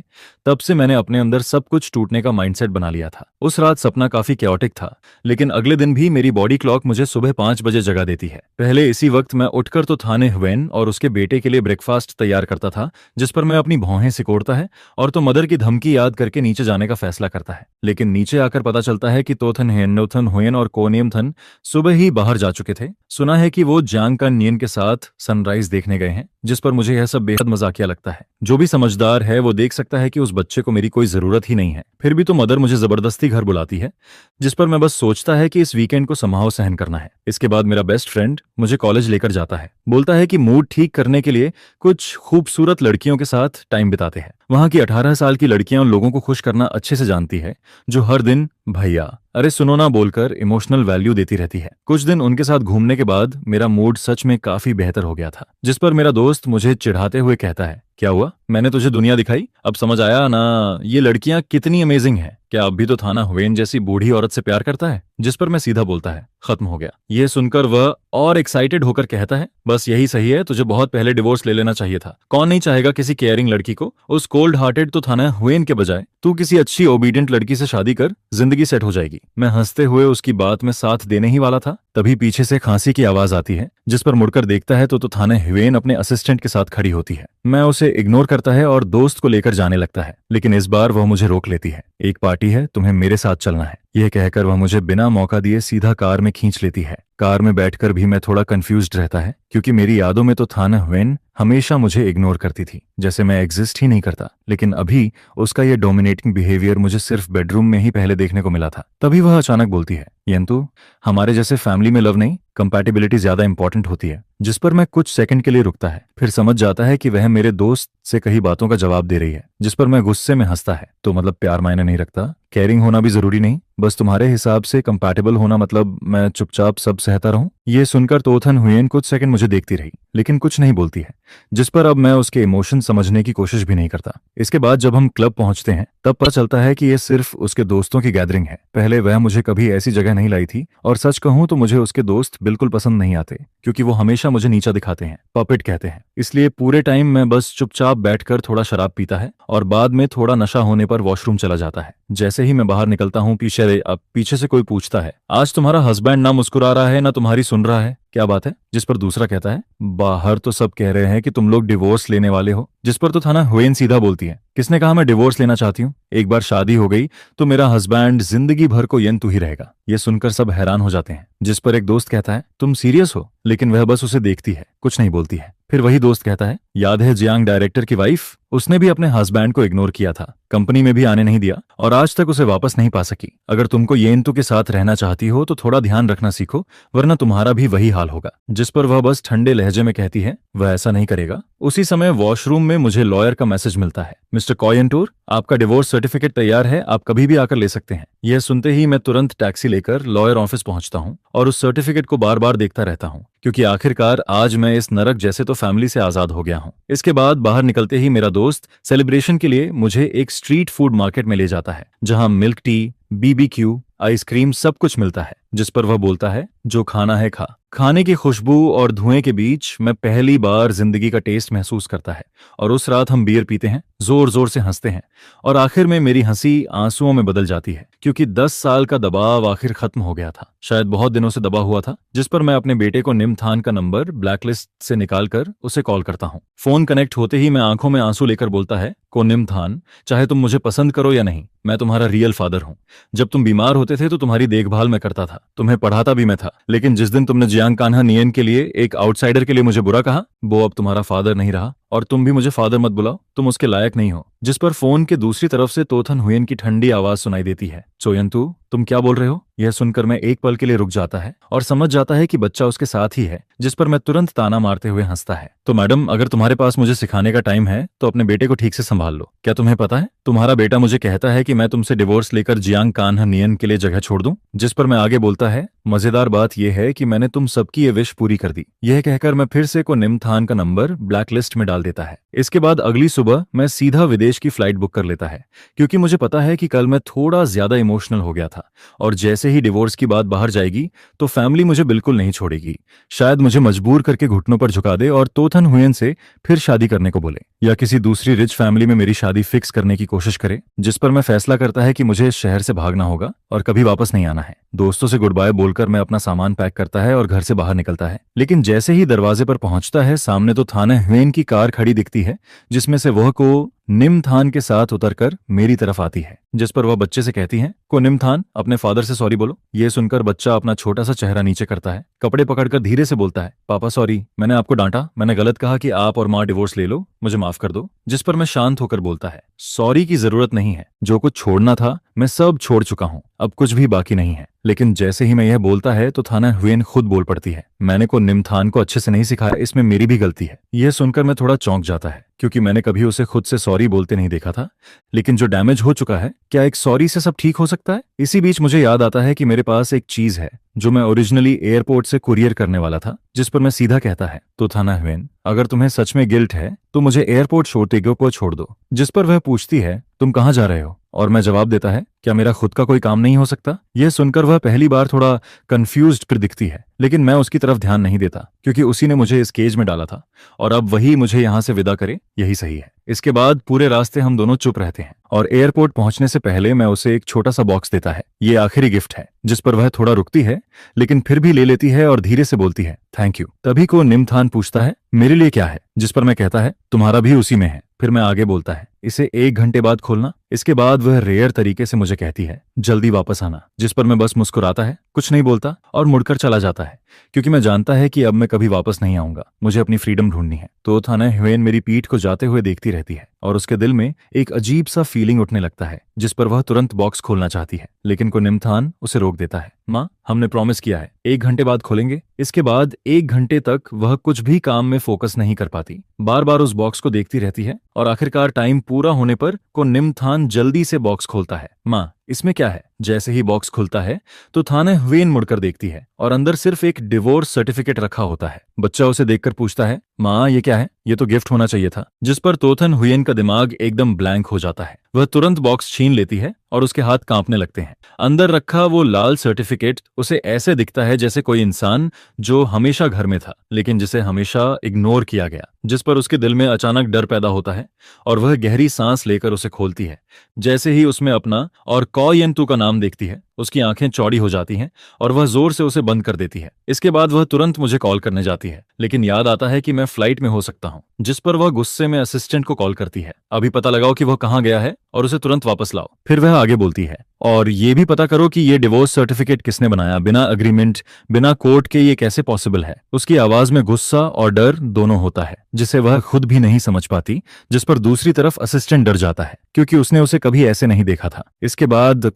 तब से मैंने अपने अंदर सब कुछ टूटने का माइंडसेट बना लिया था। उस रात सपना काफी कैओटिक था, लेकिन अगले दिन भी मेरी बॉडी क्लॉक मुझे सुबह 5 बजे जगा देती है। पहले इसी वक्त मैं उठकर तो थाने हुएन और उसके बेटे के लिए ब्रेकफास्ट तैयार करता था, जिस पर मैं अपनी भौहें सिकोड़ता है और तो मदर की धमकी याद करके नीचे जाने का फैसला करता है। लेकिन नीचे आकर पता चलता है कि तोथन हेनोथन हुएन और कोनेमथन सुबह ही बाहर जा चुके थे। सुना है कि वो जांग का नियन के साथ सनराइज देखने गए हैं, जिस पर मुझे यह सब बेहद मजाकिया लगता है। जो भी समझदार है वो देख सकता है कि उस बच्चे को मेरी कोई जरूरत ही नहीं है, फिर भी तो मदर मुझे जबरदस्ती घर बुलाती है, जिस पर मैं बस सोचता है कि इस वीकेंड को समहाउ सहन करना है। इसके बाद मेरा बेस्ट फ्रेंड मुझे कॉलेज लेकर जाता है, बोलता है कि मूड ठीक करने के लिए कुछ खूबसूरत लड़कियों के साथ टाइम बिताते हैं। वहां की 18 साल की लड़कियां उन लोगों को खुश करना अच्छे से जानती है, जो हर दिन भैया, अरे सुनो ना बोलकर इमोशनल वैल्यू देती रहती है। कुछ दिन उनके साथ घूमने के बाद मेरा मूड सच में काफी बेहतर हो गया था। जिस पर मेरा दोस्त मुझे चिढ़ाते हुए कहता है, क्या हुआ? मैंने तुझे दुनिया दिखाई? अब समझ आया ना ये लड़कियां कितनी अमेजिंग हैं? क्या अब भी तो थाना हुएन जैसी बूढ़ी औरत से प्यार करता है? जिस पर मैं सीधा बोलता है, खत्म हो गया। ये सुनकर वह और एक्साइटेड होकर कहता है, बस यही सही है, तुझे बहुत पहले डिवोर्स ले लेना चाहिए था। कौन नहीं चाहेगा किसी केयरिंग लड़की को? उस कोल्ड हार्टेड तो थाना हुएन के बजाय तू किसी अच्छी ओबीडियंट लड़की से शादी कर, जिंदगी सेट हो जाएगी। मैं हंसते हुए उसकी बात में साथ देने ही वाला था, तभी पीछे से खांसी की आवाज आती है। जिस पर मुड़कर देखता है तो थाना हुएन अपने असिस्टेंट के साथ खड़ी होती है। मैं उसे इग्नोर करता है और दोस्त को लेकर जाने लगता है, लेकिन इस बार वह मुझे रोक लेती है। एक पार्टी है, तुम्हें मेरे साथ चलना है। यह कहकर वह मुझे बिना मौका दिए सीधा कार में खींच लेती है। कार में बैठकर भी मैं थोड़ा कंफ्यूज्ड रहता है, क्योंकि मेरी यादों में तो थाना हुएन हमेशा मुझे इग्नोर करती थी, जैसे मैं एग्जिस्ट ही नहीं करता। लेकिन अभी उसका यह डोमिनेटिंग बिहेवियर मुझे सिर्फ बेडरूम में ही पहले देखने को मिला था। तभी वह अचानक बोलती है, येंतु, हमारे जैसे फैमिली में लव नहीं, कंपैटिबिलिटी ज्यादा इंपॉर्टेंट होती है। जिस पर मैं कुछ सेकंड के लिए रुकता है, फिर समझ जाता है कि वह मेरे दोस्त से कही बातों का जवाब दे रही है। जिस पर मैं गुस्से में हंसता है, तो मतलब प्यार मायने नहीं रखता, केयरिंग होना भी जरूरी नहीं, बस तुम्हारे हिसाब से कंपैटिबल होना मतलब मैं चुपचाप सब सहता रहूं? ये सुनकर तोथन हुएन कुछ सेकंड मुझे देखती रही, लेकिन कुछ नहीं बोलती है। जिस पर अब मैं उसके इमोशन समझने की कोशिश भी नहीं करता। इसके बाद जब हम क्लब पहुंचते हैं, तब पता चलता है कि ये सिर्फ उसके दोस्तों की गैदरिंग है। पहले वह मुझे कभी ऐसी जगह नहीं लाई थी, और सच कहूं तो मुझे उसके दोस्त बिल्कुल पसंद नहीं आते, क्योंकि वो हमेशा मुझे नीचा दिखाते हैं, पपेट कहते हैं। इसलिए पूरे टाइम मैं बस चुपचाप बैठकर थोड़ा शराब पीता है और बाद में थोड़ा नशा होने पर वॉशरूम चला जाता है। जैसे ही मैं बाहर निकलता हूँ, पीछे से कोई पूछता है, आज तुम्हारा हस्बैंड ना मुस्कुरा रहा है ना तुम्हारी सुन रहा है, क्या बात है? जिस पर दूसरा कहता है, बाहर तो सब कह रहे हैं कि तुम लोग डिवोर्स लेने वाले हो। जिस पर तो थाना हुएन सीधा बोलती है, किसने कहा मैं डिवोर्स लेना चाहती हूँ? एक बार शादी हो गई तो मेरा हस्बैंड जिंदगी भर को येंतु ही रहेगा। ये सुनकर सब हैरान हो जाते हैं। जिस पर एक दोस्त कहता है, तुम सीरियस हो? लेकिन वह बस उसे देखती है, कुछ नहीं बोलती है। फिर वही दोस्त कहता है, याद है जियांग डायरेक्टर की वाइफ? उसने भी अपने हस्बैंड को इग्नोर किया था, कंपनी में भी आने नहीं दिया और आज तक उसे वापस नहीं पा सकी। अगर तुमको येंतु के साथ रहना चाहती हो तो थोड़ा ध्यान रखना सीखो, वरना तुम्हारा भी वही हाल होगा। जिस पर वह बस ठंडे लहजे में कहती है, वह ऐसा नहीं करेगा। उसी समय वॉशरूम में मुझे लॉयर का मैसेज मिलता है, मिस्टर कॉयंटूर, आपका डिवोर्स सर्टिफिकेट तैयार है, आप कभी भी आकर ले सकते हैं। यह सुनते ही मैं तुरंत टैक्सी लेकर लॉयर ऑफिस पहुंचता हूं और उस सर्टिफिकेट को बार बार देखता रहता हूं, क्योंकि आखिरकार आज मैं इस नरक जैसे तो फैमिली से आजाद हो गया हूं। इसके बाद बाहर निकलते ही मेरा दोस्त सेलिब्रेशन के लिए मुझे एक स्ट्रीट फूड मार्केट में ले जाता है, जहां मिल्क टी, BBQ, आइसक्रीम सब कुछ मिलता है। जिस पर वह बोलता है, जो खाना है खा, खाने की खुशबू और धुएं के बीच मैं पहली बार जिंदगी का टेस्ट महसूस करता है। और उस रात हम बियर पीते हैं, जोर जोर से हंसते हैं, और आखिर में मेरी हंसी आंसुओं में बदल जाती है, क्योंकि 10 साल का दबाव आखिर खत्म हो गया था। शायद बहुत दिनों से दबा हुआ था, जिस पर मैं अपने बेटे को निमथान का नंबर ब्लैकलिस्ट से निकालकर उसे कॉल करता हूँ। फोन कनेक्ट होते ही मैं आंखों में आंसू लेकर बोलता है, को निमथान, चाहे तुम मुझे पसंद करो या नहीं, मैं तुम्हारा रियल फादर हूँ। जब तुम बीमार होते थे तो तुम्हारी देखभाल मैं करता था, तुम्हें पढ़ाता भी मैं था, लेकिन जिस दिन तुमने जियांग कान्हा नियन के लिए, एक आउटसाइडर के लिए मुझे बुरा कहा, वो अब तुम्हारा फादर नहीं रहा। और तुम भी मुझे फादर मत बुलाओ, तुम उसके लायक नहीं हो। जिस पर फोन के दूसरी तरफ से तोथन हुयन की ठंडी आवाज सुनाई देती है, चोयंतु, तुम क्या बोल रहे हो? यह सुनकर मैं एक पल के लिए रुक जाता है और समझ जाता है कि बच्चा उसके साथ ही है, जिस पर मैं तुरंत ताना मारते हुए हंसता है। तो मैडम, अगर तुम्हारे पास मुझे सिखाने का टाइम है तो अपने बेटे को ठीक से संभाल लो। क्या तुम्हें पता है, तुम्हारा बेटा मुझे कहता है कि मैं तुमसे डिवोर्स लेकर जियांग कान्हा नियन के लिए जगह छोड़ दूं। जिस पर मैं आगे बोलता है, मजेदार बात यह है कि मैंने तुम सबकी ये विश पूरी कर दी। यह कहकर मैं फिर से को निमथान का नंबर ब्लैकलिस्ट में डाल देता है। इसके बाद अगली सुबह मैं सीधा विदेश की फ्लाइट बुक कर लेता है, क्योंकि मुझे पता है कि कल मैं थोड़ा ज्यादा इमोशनल हो गया था, और जैसे ही डिवोर्स की बात बाहर जाएगी तो फैमिली मुझे बिल्कुल नहीं छोड़ेगी। शायद मुझे मजबूर करके घुटनों पर झुका दे और तोथन हुयन से फिर शादी करने को बोले, या किसी दूसरी रिच फैमिली में मेरी शादी फिक्स करने की कोशिश करे। जिस पर मैं फैसला करता है कि मुझे इस शहर से भागना होगा और कभी वापस नहीं आना है। दोस्तों से गुड बाय बोलकर मैं अपना सामान पैक करता है और घर से बाहर निकलता है। लेकिन जैसे ही दरवाजे पर पहुंचता है, सामने तो थाने हुयन की कार खड़ी दिखती है, जिसमें से वह को निमथान के साथ उतरकर मेरी तरफ आती है। जिस पर वह बच्चे से कहती है, को निमथान, अपने फादर से सॉरी बोलो। यह सुनकर बच्चा अपना छोटा सा चेहरा नीचे करता है, कपड़े पकड़कर धीरे से बोलता है, पापा सॉरी, मैंने आपको डांटा, मैंने गलत कहा कि आप और माँ डिवोर्स ले लो, मुझे माफ कर दो। जिस पर मैं शांत होकर बोलता है, सॉरी की जरूरत नहीं है, जो कुछ छोड़ना था मैं सब छोड़ चुका हूँ, अब कुछ भी बाकी नहीं है। लेकिन जैसे ही मैं यह बोलता है तो थाना हुयन खुद बोल पड़ती है, मैंने को निमथान को अच्छे से नहीं सिखाया, इसमें मेरी भी गलती है। यह सुनकर मैं थोड़ा चौंक जाता है, क्योंकि मैंने कभी उसे खुद से सॉरी बोलते नहीं देखा था। लेकिन जो डैमेज हो चुका है, क्या एक सॉरी से सब ठीक हो सकता है? इसी बीच मुझे याद आता है कि मेरे पास एक चीज है जो मैं ओरिजिनली एयरपोर्ट से कुरियर करने वाला था। जिस पर मैं सीधा कहता है, तो थाना हुयन, अगर तुम्हें सच में गिल्ट है तो मुझे एयरपोर्ट छोड़ते को छोड़ दो। जिस पर वह पूछती है, तुम कहाँ जा रहे हो? और मैं जवाब देता है, क्या मेरा खुद का कोई काम नहीं हो सकता? यह सुनकर वह पहली बार थोड़ा कंफ्यूज्ड फिर दिखती है, लेकिन मैं उसकी तरफ ध्यान नहीं देता, क्योंकि उसी ने मुझे इस केज में डाला था और अब वही मुझे यहां से विदा करे, यही सही है। इसके बाद पूरे रास्ते हम दोनों चुप रहते हैं, और एयरपोर्ट पहुंचने से पहले मैं उसे एक छोटा सा बॉक्स देता है, ये आखिरी गिफ्ट है। जिस पर वह थोड़ा रुकती है, लेकिन फिर भी ले लेती है और धीरे से बोलती है, थैंक यू। तभी को निमथान पूछता है, मेरे लिए क्या है? जिस पर मैं कहता है, तुम्हारा भी उसी में है। फिर मैं आगे बोलता है, इसे 1 घंटे बाद खोलना। इसके बाद वह रेयर तरीके से मुझे कहती है, जल्दी वापस आना। जिस पर मैं बस मुस्कुराता है, कुछ नहीं बोलता और मुड़कर चला जाता है, क्योंकि मैं जानता है कि अब मैं कभी वापस नहीं आऊंगा, मुझे अपनी फ्रीडम ढूंढनी है। तो थाना हुयन मेरी पीठ को जाते हुए देखती रहती है, और उसके दिल में एक अजीब सा फीलिंग उठने लगता है, जिस पर वह तुरंत बॉक्स खोलना चाहती है, लेकिन को निमथान उसे रोक देता है। माँ, हमने प्रॉमिस किया है, 1 घंटे बाद खोलेंगे। इसके बाद 1 घंटे तक वह कुछ भी काम में फोकस नहीं कर पाती, बार बार उस बॉक्स को देखती रहती है, और आखिरकार टाइम पूरा होने पर को निमथान जल्दी से बॉक्स खोलता है। माँ, इसमें क्या है? जैसे ही बॉक्स खुलता है तो थाने हुयन मुड़कर देखती है, और अंदर सिर्फ एक डिवोर्स सर्टिफिकेट रखा होता है। बच्चा उसे देखकर पूछता है, माँ ये क्या है? ये तो गिफ्ट होना चाहिए था। जिस पर तोथन हुयन का दिमाग एकदम ब्लैंक हो जाता है। वह तुरंत बॉक्स छीन लेती है और उसके हाथ कांपने लगते हैं। अंदर रखा वो लाल सर्टिफिकेट उसे ऐसे दिखता है जैसे कोई इंसान जो हमेशा घर में था, लेकिन जिसे हमेशा इग्नोर किया गया। जिस पर उसके दिल में अचानक डर पैदा होता है, और वह गहरी सांस लेकर उसे खोलती है। जैसे ही उसमें अपना और कॉयंतु का नाम देखती है, उसकी आंखें चौड़ी हो जाती हैं और वह जोर से उसे बंद कर देती है। इसके बाद वह तुरंत मुझे कॉल करने जाती है, लेकिन याद आता है कि मैं फ्लाइट में हो सकता हूं। जिस पर वह गुस्से में असिस्टेंट को कॉल करती है, अभी पता लगाओ कि वह कहां गया है और उसे तुरंत वापस लाओ। फिर वह आगे बोलती है, और ये भी पता करो कि ये डिवोर्स सर्टिफिकेट किसने बनाया, बिना अग्रीमेंट, बिना कोर्ट के ये कैसे पॉसिबल है। उसकी आवाज में गुस्सा और डर दोनों होता है, जिसे वह खुद भी नहीं समझ पाती। जिस पर दूसरी तरफ असिस्टेंट डर जाता है, क्योंकि उसने उसे कभी ऐसे नहीं देखा था। इसके बाद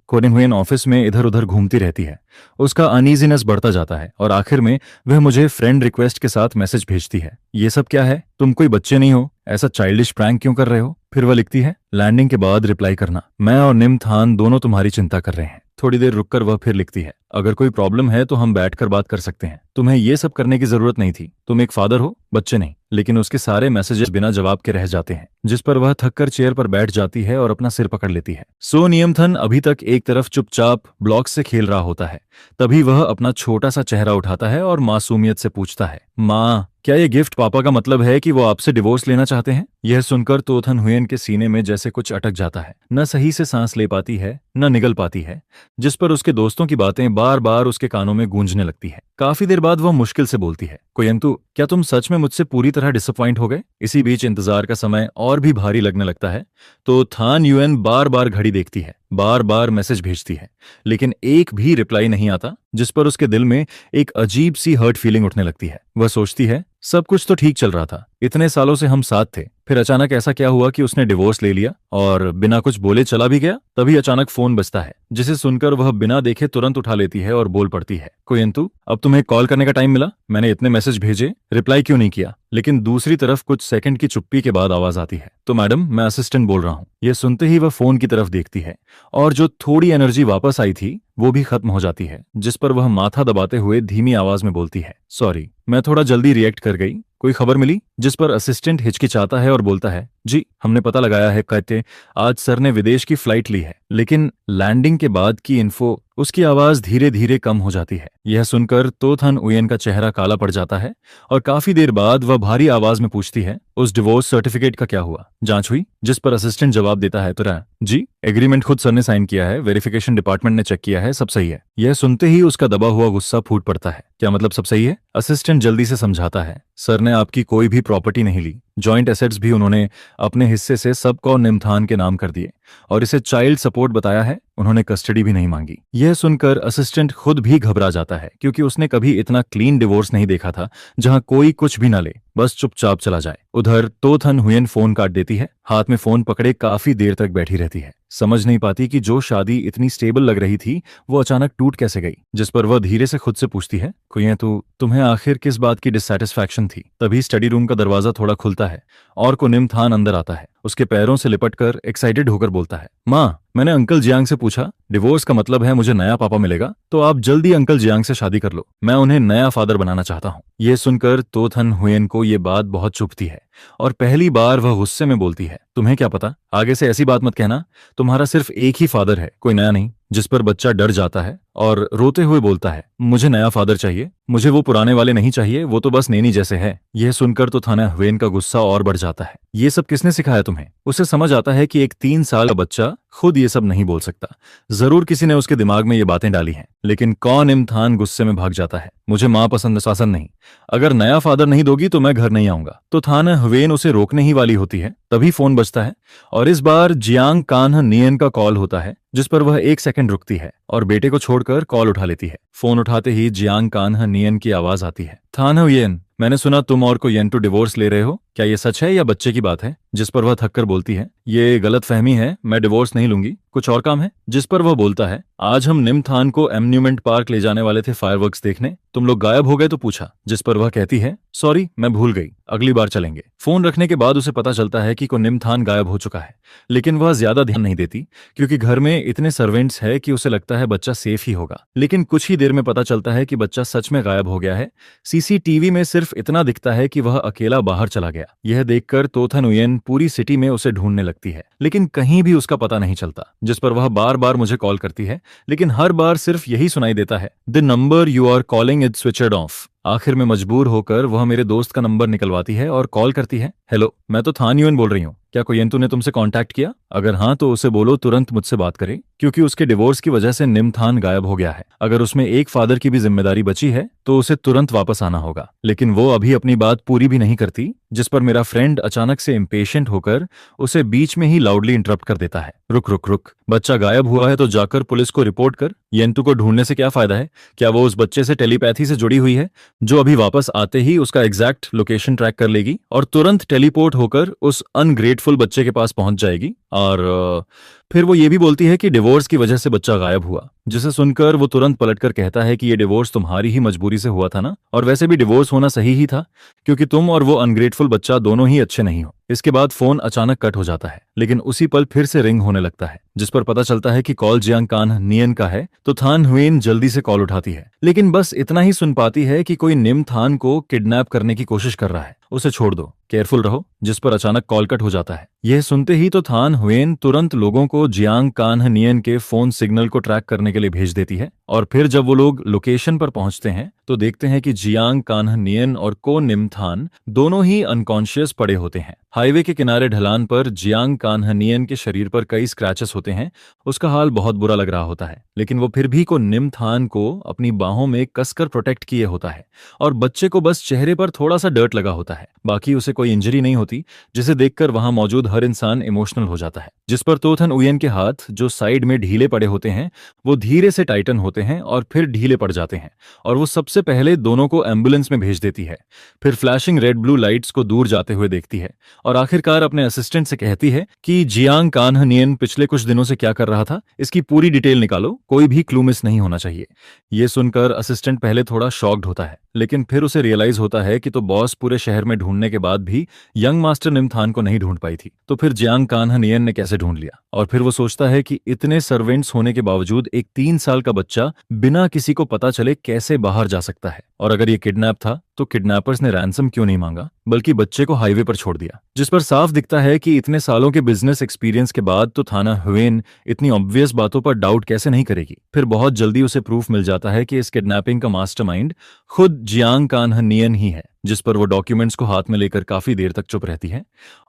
कोनिंग हुयन ऑफिस में इधर उधर घूमती रहती है। उसका अनईजीनेस बढ़ता जाता है, और आखिर में वह मुझे फ्रेंड रिक्वेस्ट के साथ मैसेज भेजती है, ये सब क्या है? तुम कोई बच्चे नहीं हो, ऐसा चाइल्डिश प्रैंक क्यों कर रहे हो? फिर वह लिखती है, लैंडिंग के बाद रिप्लाई करना, मैं और निमथान दोनों तुम्हारी चिंता कर रहे हैं। थोड़ी देर रुककर वह फिर लिखती है, अगर कोई प्रॉब्लम है तो हम बैठकर बात कर सकते हैं। तुम्हें ये सब करने की जरूरत नहीं थी। तुम एक फादर हो, बच्चे नहीं। लेकिन उसके सारे मैसेजेस बिना जवाब के रह जाते हैं, जिस पर वह थककर चेयर पर बैठ जाती है और अपना सिर पकड़ लेती है। सो नियमथन अभी तक एक तरफ चुपचाप ब्लॉक से खेल रहा होता है। तभी वह अपना छोटा सा चेहरा उठाता है और मासूमियत से पूछता है, माँ, क्या ये गिफ्ट पापा का मतलब है कि वो आपसे डिवोर्स लेना चाहते हैं? यह सुनकर तो थन हुयन के सीने में जैसे कुछ अटक जाता है। न सही से सांस ले पाती है, न निगल पाती है, जिस पर उसके दोस्तों की बातें बार बार उसके कानों में गूंजने लगती है। काफी देर बाद वह मुश्किल से बोलती है, कोयंतु, क्या तुम सच में मुझसे पूरी तरह डिसअपॉइंट हो गए? इसी बीच इंतजार का समय और भी भारी लगने लगता है। तो थान युएन बार बार घड़ी देखती है, बार बार मैसेज भेजती है, लेकिन एक भी रिप्लाई नहीं आता, जिस पर उसके दिल में एक अजीब सी हर्ट फीलिंग उठने लगती है। वह सोचती है, सब कुछ तो ठीक चल रहा था, इतने सालों से हम साथ थे, फिर अचानक ऐसा क्या हुआ कि उसने डिवोर्स ले लिया और बिना कुछ बोले चला भी गया? तभी अचानक फोन बजता है, जिसे सुनकर वह बिना देखे तुरंत उठा लेती है और बोल पड़ती है, कोयंतु, अब तुम्हें कॉल करने का टाइम मिला? मैंने इतने मैसेज भेजे, रिप्लाई क्यों नहीं किया? लेकिन दूसरी तरफ कुछ सेकंड की चुप्पी के बाद आवाज आती है, तो मैडम, मैं असिस्टेंट बोल रहा हूँ। यह सुनते ही वह फोन की तरफ देखती है और जो थोड़ी एनर्जी वापस आई थी वो भी खत्म हो जाती है, जिस पर वह माथा दबाते हुए धीमी आवाज में बोलती है, सॉरी, मैं थोड़ा जल्दी रिएक्ट कर गई। कोई खबर मिली? जिस पर असिस्टेंट हिचकिचाता है और बोलता है, जी, हमने पता लगाया है, कहते आज सर ने विदेश की फ्लाइट ली है, लेकिन लैंडिंग के बाद की इन्फो। उसकी आवाज धीरे धीरे कम हो जाती है। यह सुनकर तो थन उयन का चेहरा काला पड़ जाता है और काफी देर बाद वह भारी आवाज में पूछती है, उस डिवोर्स सर्टिफिकेट का क्या हुआ? जांच हुई? जिस पर असिस्टेंट जवाब देता है, तुरंत, जी, एग्रीमेंट खुद सर ने साइन किया है, वेरिफिकेशन डिपार्टमेंट ने चेक किया है, सब सही है। यह सुनते ही उसका दबा हुआ गुस्सा फूट पड़ता है। क्या मतलब सब सही है? असिस्टेंट जल्दी से समझाता है, सर ने आपकी कोई भी प्रॉपर्टी नहीं ली, जॉइंट एसेट्स भी उन्होंने अपने हिस्से से सबको निमथान के नाम कर दिए और इसे चाइल्ड सपोर्ट बताया है, उन्होंने कस्टडी भी नहीं मांगी। यह सुनकर असिस्टेंट खुद भी घबरा जाता है, क्योंकि उसने कभी इतना क्लीन डिवोर्स नहीं देखा था जहां कोई कुछ भी न ले, बस चुपचाप चला जाए। उधर तो थन हुयन फोन काट देती है, हाथ में फोन पकड़े काफी देर तक बैठी रहती है, समझ नहीं पाती कि जो शादी इतनी स्टेबल लग रही थी वो अचानक टूट कैसे गई। जिस पर वह धीरे से खुद से पूछती है, कोई तो तुम्हें आखिर किस बात की डिससैटिस्फैक्शन थी? तभी स्टडी रूम का दरवाजा थोड़ा खुलता है और कुनिम थान अंदर आता है। उसके पैरों से लिपटकर एक्साइटेड होकर बोलता है, माँ, मैंने अंकल जियांग से पूछा, डिवोर्स का मतलब है मुझे नया पापा मिलेगा, तो आप जल्दी अंकल जियांग से शादी कर लो, मैं उन्हें नया फादर बनाना चाहता हूँ। यह सुनकर तो थन हुयन को ये बात बहुत चुभती है और पहली बार वह गुस्से में बोलती है, तुम्हें क्या पता, आगे से ऐसी बात मत कहना, तुम्हारा सिर्फ एक ही फादर है, कोई नया नहीं। जिस पर बच्चा डर जाता है और रोते हुए बोलता है, मुझे नया फादर चाहिए, मुझे वो पुराने वाले नहीं चाहिए, वो तो बस नैनी जैसे है। यह सुनकर तो थाना हुयन का गुस्सा और बढ़ जाता है। ये सब किसने सिखाया तुम्हें? उसे समझ आता है कि एक 3 साल का बच्चा खुद ये सब नहीं बोल सकता, जरूर किसी ने उसके दिमाग में ये बातें डाली हैं। लेकिन कौन इम्तिहान गुस्से में भाग जाता है, मुझे माँ पसंद शासन नहीं, अगर नया फादर नहीं दोगी तो मैं घर नहीं आऊंगा। तो थाना हुवेन उसे रोकने ही वाली होती है, तभी फोन बजता है और इस बार जियांग कान्ह नियन का कॉल होता है, जिस पर वह 1 सेकंड रुकती है और बेटे को छोड़कर कॉल उठा लेती है। फोन उठाते ही जियांग कान्ह नियन की आवाज आती है, थाना हुयेन, मैंने सुना तुम और कोयेन टू डिवोर्स ले रहे हो, क्या ये सच है या बच्चे की बात है? जिस पर वह थककर बोलती है, ये गलत फहमी है, मैं डिवोर्स नहीं लूंगी, कुछ और काम है। जिस पर वह बोलता है, आज हम निमथान को एम्यूजमेंट पार्क ले जाने वाले थे फायरवर्क्स देखने, तुम लोग गायब हो गए तो पूछा। जिस पर वह कहती है, सॉरी मैं भूल गई, अगली बार चलेंगे। फोन रखने के बाद उसे पता चलता है कि को निमथान गायब हो चुका है, लेकिन वह ज्यादा ध्यान नहीं देती क्योंकि घर में इतने सर्वेंट्स है कि उसे लगता है बच्चा सेफ ही होगा। लेकिन कुछ ही देर में पता चलता है कि बच्चा सच में गायब हो गया है। सीसीटीवी में सिर्फ इतना दिखता है कि वह अकेला बाहर चला गया। यह देखकर तोथन उयन पूरी सिटी में उसे ढूंढने लगती है, लेकिन कहीं भी उसका पता नहीं चलता। जिस पर वह बार बार मुझे कॉल करती है, लेकिन हर बार सिर्फ यही सुनाई देता है, the number you are calling is switched off. आखिर में मजबूर होकर वह मेरे दोस्त का नंबर निकलवाती है और कॉल करती है, हेलो, मैं तो थान युएन बोल रही हूँ, क्या कोयेंतु ने तुमसे कांटेक्ट किया? अगर हाँ तो उसे बोलो तुरंत मुझसे बात करे, क्योंकि उसके डिवोर्स की वजह से निमथान गायब हो गया है। अगर उसमें एक फादर की भी जिम्मेदारी बची है तो उसे तुरंत वापस आना होगा। लेकिन वो अभी अपनी बात पूरी भी नहीं करती, जिस पर मेरा फ्रेंड अचानक से इम्पेशेंट होकर उसे बीच में ही लाउडली इंटरप्ट कर देता है, रुक रुक रुक, बच्चा गायब हुआ है तो जाकर पुलिस को रिपोर्ट कर। येंतु को ढूंढने से क्या फायदा है? क्या वो उस बच्चे से टेलीपैथी से जुड़ी हुई है, जो अभी वापस आते ही उसका एग्जैक्ट लोकेशन ट्रैक कर लेगी और तुरंत टेलीपोर्ट होकर उस अनग्रेटफुल बच्चे के पास पहुंच जाएगी? और फिर वो ये भी बोलती है कि डिवोर्स की वजह से बच्चा गायब हुआ, जिसे सुनकर वो तुरंत पलटकर कहता है कि ये डिवोर्स तुम्हारी ही मजबूरी से हुआ था ना, और वैसे भी डिवोर्स होना सही ही था, क्योंकि तुम और वो अनग्रेटफुल बच्चा दोनों ही अच्छे नहीं हो। इसके बाद फोन अचानक कट हो जाता है, लेकिन उसी पल फिर से रिंग होने लगता है, जिस पर पता चलता है कि कॉल जियांग कान नियन का है। तो थान हुएन जल्दी से कॉल उठाती है, लेकिन बस इतना ही सुन पाती है कि कोई निम थान को किडनैप करने की कोशिश कर रहा है, उसे छोड़ दो, केयरफुल रहो। जिस पर अचानक कॉल कट हो जाता है। यह सुनते ही तो थान हुएन तुरंत लोगों को जियांग कान नियन के फोन सिग्नल को ट्रैक करने के लिए भेज देती है, और फिर जब वो लोग लोकेशन पर पहुंचते हैं तो देखते हैं कि जियांग कान्ह नियन और को निम थान दोनों ही अनकॉन्शियस पड़े होते हैं। हाईवे के किनारे ढलान पर जियांग कान्ह नियन के शरीर पर कई स्क्रैचेस होते हैं। उसका हाल बहुत बुरा लग रहा होता है, लेकिन वो फिर भी को निम थान को अपनी बाहों में कसकर प्रोटेक्ट किए होता है, और बच्चे को बस चेहरे पर थोड़ा सा डर्ट लगा होता है, बाकी उसे कोई इंजरी नहीं होती, जिसे देखकर वहां मौजूद हर इंसान इमोशनल हो जाता है। जिस पर तोथन उयन के हाथ जो साइड में ढीले पड़े होते हैं वो धीरे से टाइटन होते हैं और फिर ढीले पड़ जाते हैं, और वो सबसे पहले दोनों को एम्बुलेंस में भेज देती है। फिर फ्लैशिंग रेड ब्लू लाइट्स को दूर जाते हुए देखती है, और आखिरकार अपने असिस्टेंट से कहती है कि जियांग कान्ह नियन पिछले कुछ दिनों से क्या कर रहा था, इसकी पूरी डिटेल निकालो, कोई भी क्लू मिस नहीं होना चाहिए। ये सुनकर असिस्टेंट पहले थोड़ा शॉक्ड होता है, लेकिन फिर उसे रियलाइज होता है कि तो बॉस पूरे शहर में ढूंढने के बाद भी यंग मास्टर निमथान को नहीं ढूंढ पाई थी, तो फिर जियांग कान्ह नियन ने कैसे ढूंढ लिया। और फिर वो सोचता है कि इतने सर्वेंट्स होने के बावजूद एक 3 साल का बच्चा बिना किसी को पता चले कैसे बाहर जा सकता है, और अगर ये किडनैप था तो किडनैपर्स ने रैंसम क्यों नहीं मांगा, बल्कि बच्चे को हाईवे पर छोड़ दिया। जिस पर साफ दिखता है कि इतने सालों के बिजनेस एक्सपीरियंस के बाद तो थाना हुएन इतनी ऑब्वियस बातों पर डाउट कैसे नहीं करेगी। फिर बहुत जल्दी उसे प्रूफ मिल जाता है कि इस किडनैपिंग का मास्टरमाइंड खुद जियांग कान्ह नियन ही है, जिस पर वो डॉक्यूमेंट्स को हाथ में लेकर काफी देर तक चुप रहती है,